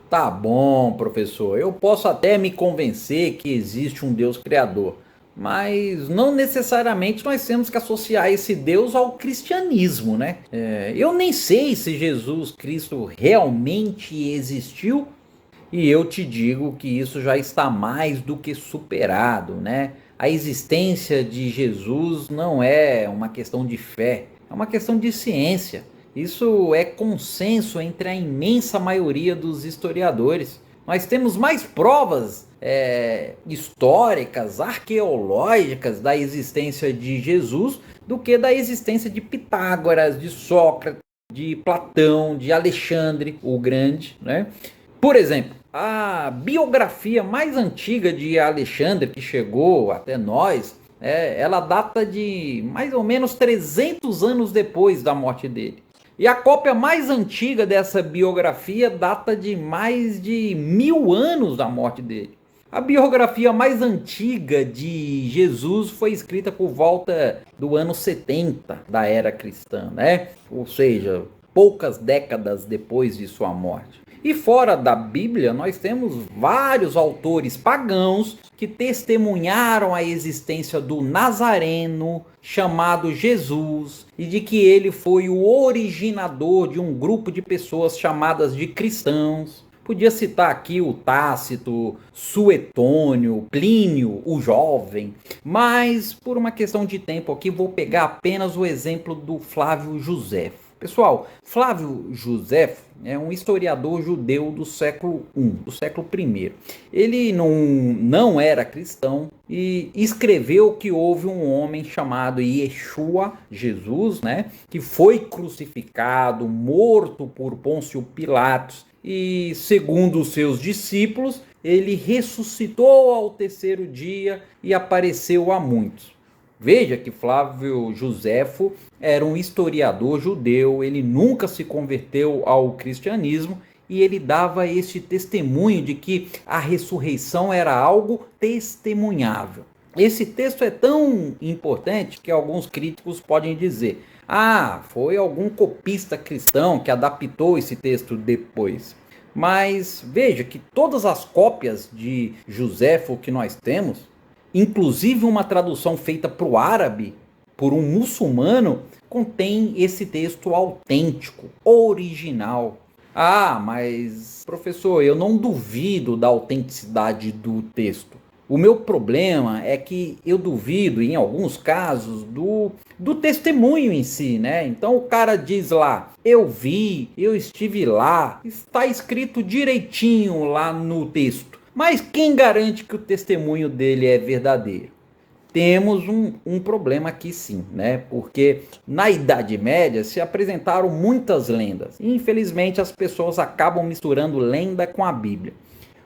Tá bom, professor, eu posso até me convencer que existe um Deus criador, mas não necessariamente nós temos que associar esse Deus ao cristianismo, né? Eu nem sei se Jesus Cristo realmente existiu, e eu te digo que isso já está mais do que superado, né? A existência de Jesus não é uma questão de fé, é uma questão de ciência. Isso é consenso entre a imensa maioria dos historiadores. Nós temos mais provas históricas, arqueológicas da existência de Jesus do que da existência de Pitágoras, de Sócrates, de Platão, de Alexandre o Grande, né? Por exemplo, a biografia mais antiga de Alexandre que chegou até nós, ela data de mais ou menos 300 anos depois da morte dele. E a cópia mais antiga dessa biografia data de mais de 1000 anos da morte dele. A biografia mais antiga de Jesus foi escrita por volta do ano 70 da era cristã, né? Ou seja, poucas décadas depois de sua morte. E fora da Bíblia, nós temos vários autores pagãos que testemunharam a existência do Nazareno, chamado Jesus, e de que ele foi o originador de um grupo de pessoas chamadas de cristãos. Podia citar aqui o Tácito, Suetônio, Plínio, o Jovem, mas por uma questão de tempo aqui vou pegar apenas o exemplo do Flávio Joséfo. Pessoal, Flávio Joséfo é um historiador judeu do século I, do século I. Ele não era cristão e escreveu que houve um homem chamado Yeshua, Jesus, né, que foi crucificado, morto por Pôncio Pilatos e, segundo os seus discípulos, ele ressuscitou ao terceiro dia e apareceu a muitos. Veja que Flávio Joséfo era um historiador judeu, ele nunca se converteu ao cristianismo e ele dava este testemunho de que a ressurreição era algo testemunhável. Esse texto é tão importante que alguns críticos podem dizer: foi algum copista cristão que adaptou esse texto depois. Mas veja que todas as cópias de Joséfo que nós temos, inclusive uma tradução feita para o árabe por um muçulmano, contém esse texto autêntico, original. Mas professor, eu não duvido da autenticidade do texto. O meu problema é que eu duvido, em alguns casos, do testemunho em si, né? Então o cara diz lá: eu vi, eu estive lá, está escrito direitinho lá no texto. Mas quem garante que o testemunho dele é verdadeiro? Temos um problema aqui sim, né? Porque na Idade Média se apresentaram muitas lendas. E, infelizmente, as pessoas acabam misturando lenda com a Bíblia.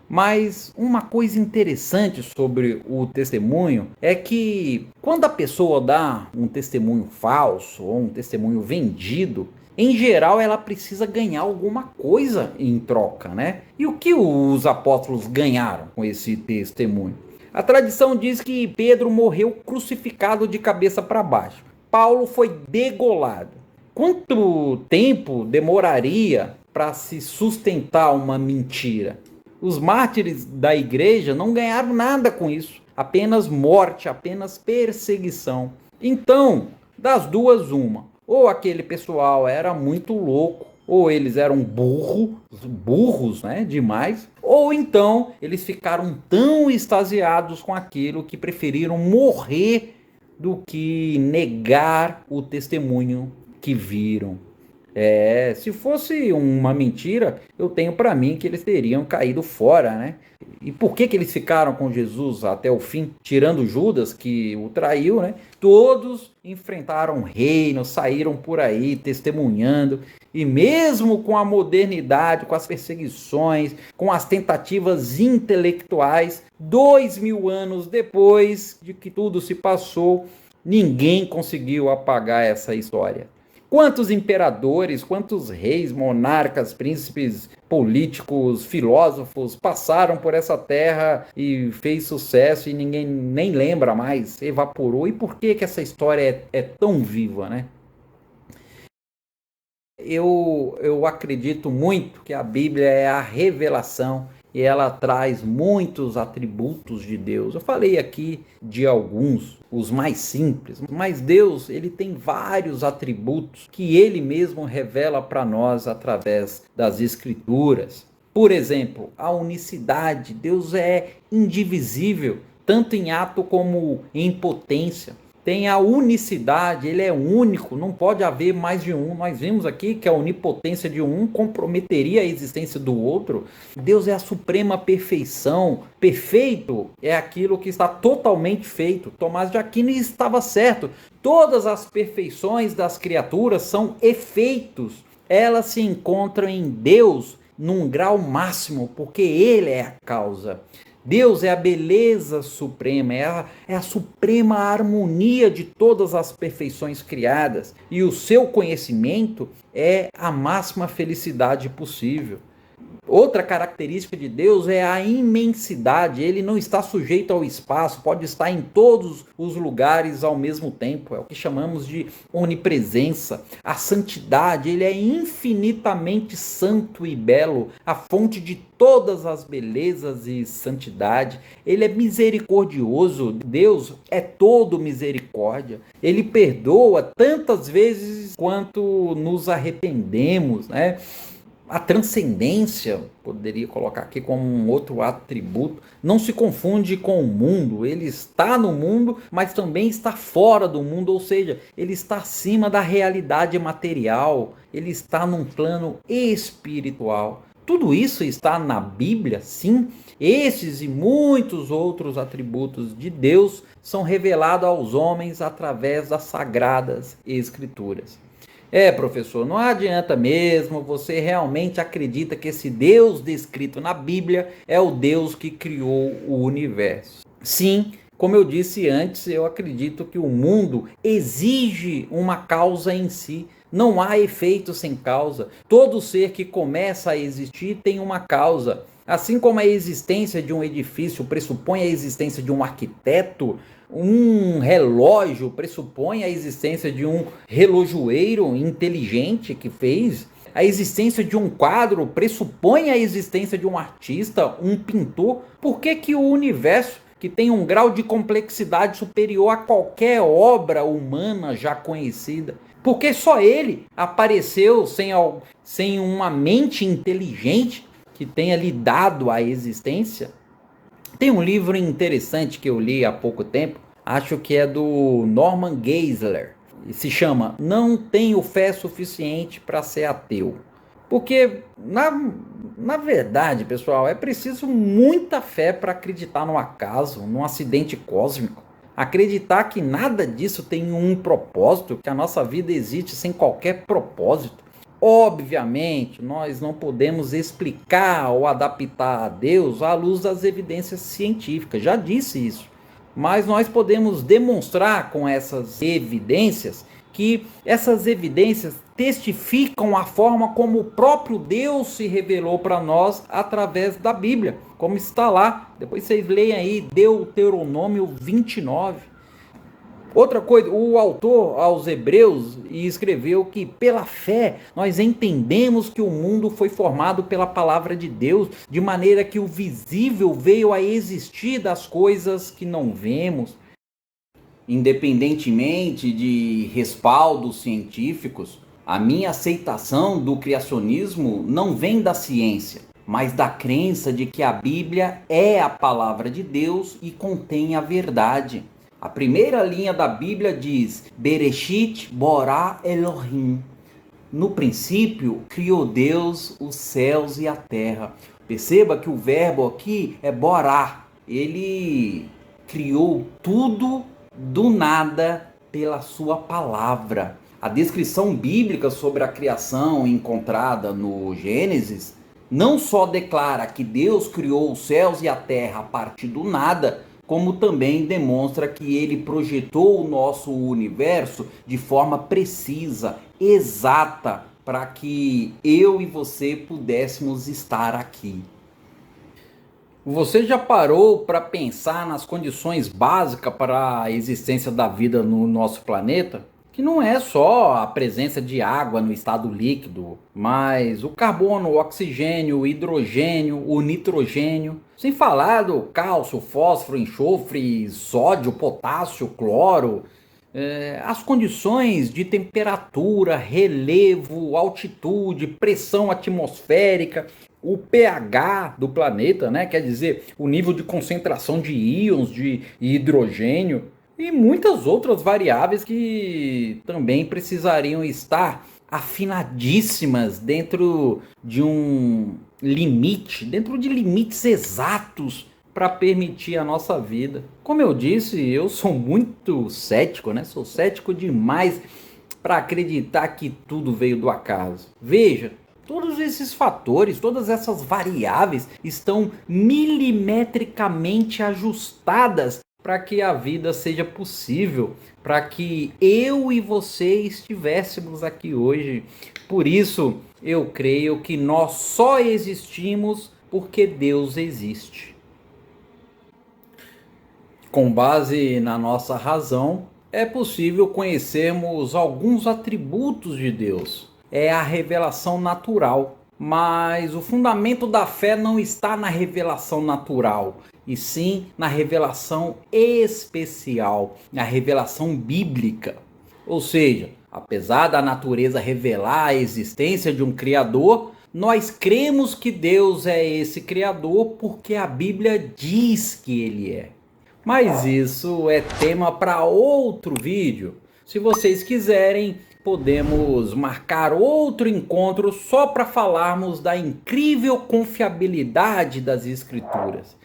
Mas uma coisa interessante sobre o testemunho é que quando a pessoa dá um testemunho falso ou um testemunho vendido, em geral ela precisa ganhar alguma coisa em troca, né? E o que os apóstolos ganharam com esse testemunho? A tradição diz que Pedro morreu crucificado de cabeça para baixo. Paulo foi degolado. Quanto tempo demoraria para se sustentar uma mentira? Os mártires da igreja não ganharam nada com isso. Apenas morte, apenas perseguição. Então, das duas, uma. Ou aquele pessoal era muito louco, ou eles eram burros, né, demais, ou então eles ficaram tão extasiados com aquilo que preferiram morrer do que negar o testemunho que viram. Se fosse uma mentira, eu tenho para mim que eles teriam caído fora, né? E por que eles ficaram com Jesus até o fim? Tirando Judas, que o traiu, né? Todos enfrentaram o reino, saíram por aí testemunhando. E mesmo com a modernidade, com as perseguições, com as tentativas intelectuais, 2000 anos depois de que tudo se passou, ninguém conseguiu apagar essa história. Quantos imperadores, quantos reis, monarcas, príncipes, políticos, filósofos passaram por essa terra e fez sucesso e ninguém nem lembra mais, evaporou? E por que essa história é tão viva, né? Eu acredito muito que a Bíblia é a revelação e ela traz muitos atributos de Deus. Eu falei aqui de alguns, os mais simples, mas Deus, ele tem vários atributos que ele mesmo revela para nós através das Escrituras. Por exemplo, a unicidade. Deus é indivisível, tanto em ato como em potência. Tem a unicidade, ele é único, não pode haver mais de um. Nós vimos aqui que a onipotência de um comprometeria a existência do outro. Deus é a suprema perfeição. Perfeito é aquilo que está totalmente feito. Tomás de Aquino estava certo. Todas as perfeições das criaturas são efeitos. Elas se encontram em Deus num grau máximo, porque Ele é a causa. Deus é a beleza suprema, é a suprema harmonia de todas as perfeições criadas. E o seu conhecimento é a máxima felicidade possível. Outra característica de Deus é a imensidade. Ele não está sujeito ao espaço, pode estar em todos os lugares ao mesmo tempo. É o que chamamos de onipresença. A santidade, ele é infinitamente santo e belo, a fonte de todas as belezas e santidade. Ele é misericordioso. Deus é todo misericórdia. Ele perdoa tantas vezes quanto nos arrependemos, né? A transcendência, poderia colocar aqui como um outro atributo, não se confunde com o mundo. Ele está no mundo, mas também está fora do mundo, ou seja, ele está acima da realidade material, ele está num plano espiritual. Tudo isso está na Bíblia, sim. Esses e muitos outros atributos de Deus são revelados aos homens através das sagradas escrituras. Professor, não adianta mesmo, você realmente acredita que esse Deus descrito na Bíblia é o Deus que criou o universo? Sim, como eu disse antes, eu acredito que o mundo exige uma causa em si. Não há efeito sem causa. Todo ser que começa a existir tem uma causa. Assim como a existência de um edifício pressupõe a existência de um arquiteto, um relógio pressupõe a existência de um relojoeiro inteligente que fez. A existência de um quadro pressupõe a existência de um artista, um pintor. Por que o universo, que tem um grau de complexidade superior a qualquer obra humana já conhecida, porque só ele apareceu sem uma mente inteligente que tenha lhe dado a existência? Tem um livro interessante que eu li há pouco tempo, acho que é do Norman Geisler, e se chama Não Tenho Fé Suficiente para Ser Ateu. Porque, na verdade, pessoal, é preciso muita fé para acreditar no acaso, num acidente cósmico. Acreditar que nada disso tem um propósito, que a nossa vida existe sem qualquer propósito. Obviamente, nós não podemos explicar ou adaptar a Deus à luz das evidências científicas, já disse isso. Mas nós podemos demonstrar com essas evidências que essas evidências testificam a forma como o próprio Deus se revelou para nós através da Bíblia, como está lá. Depois vocês leem aí Deuteronômio 29. Outra coisa, o autor aos Hebreus escreveu que pela fé nós entendemos que o mundo foi formado pela palavra de Deus, de maneira que o visível veio a existir das coisas que não vemos. Independentemente de respaldos científicos, a minha aceitação do criacionismo não vem da ciência, mas da crença de que a Bíblia é a palavra de Deus e contém a verdade. A primeira linha da Bíblia diz: Bereshit borá Elohim. No princípio, criou Deus os céus e a terra. Perceba que o verbo aqui é borá. Ele criou tudo do nada pela sua palavra. A descrição bíblica sobre a criação encontrada no Gênesis não só declara que Deus criou os céus e a terra a partir do nada, como também demonstra que ele projetou o nosso universo de forma precisa, exata, para que eu e você pudéssemos estar aqui. Você já parou para pensar nas condições básicas para a existência da vida no nosso planeta? Que não é só a presença de água no estado líquido, mas o carbono, o oxigênio, o hidrogênio, o nitrogênio, sem falar do cálcio, fósforo, enxofre, sódio, potássio, cloro, as condições de temperatura, relevo, altitude, pressão atmosférica, o pH do planeta, né? Quer dizer, o nível de concentração de íons de hidrogênio, e muitas outras variáveis que também precisariam estar afinadíssimas dentro de um limite, dentro de limites exatos para permitir a nossa vida. Como eu disse, eu sou muito cético, né? Sou cético demais para acreditar que tudo veio do acaso. Veja, todos esses fatores, todas essas variáveis estão milimetricamente ajustadas para que a vida seja possível, para que eu e você estivéssemos aqui hoje. Por isso, eu creio que nós só existimos porque Deus existe. Com base na nossa razão, é possível conhecermos alguns atributos de Deus. É a revelação natural. Mas o fundamento da fé não está na revelação natural, e sim na revelação especial, na revelação bíblica. Ou seja, apesar da natureza revelar a existência de um Criador, Nós cremos que Deus é esse Criador porque a Bíblia diz que Ele é. Mas isso é tema para outro vídeo. Se vocês quiserem, podemos marcar outro encontro só para falarmos da incrível confiabilidade das Escrituras.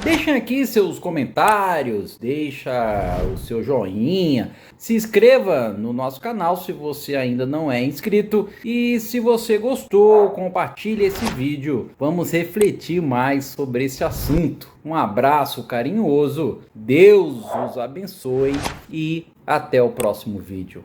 Deixem aqui seus comentários, deixa o seu joinha, se inscreva no nosso canal se você ainda não é inscrito e se você gostou, compartilhe esse vídeo. Vamos refletir mais sobre esse assunto. Um abraço carinhoso, Deus os abençoe e até o próximo vídeo.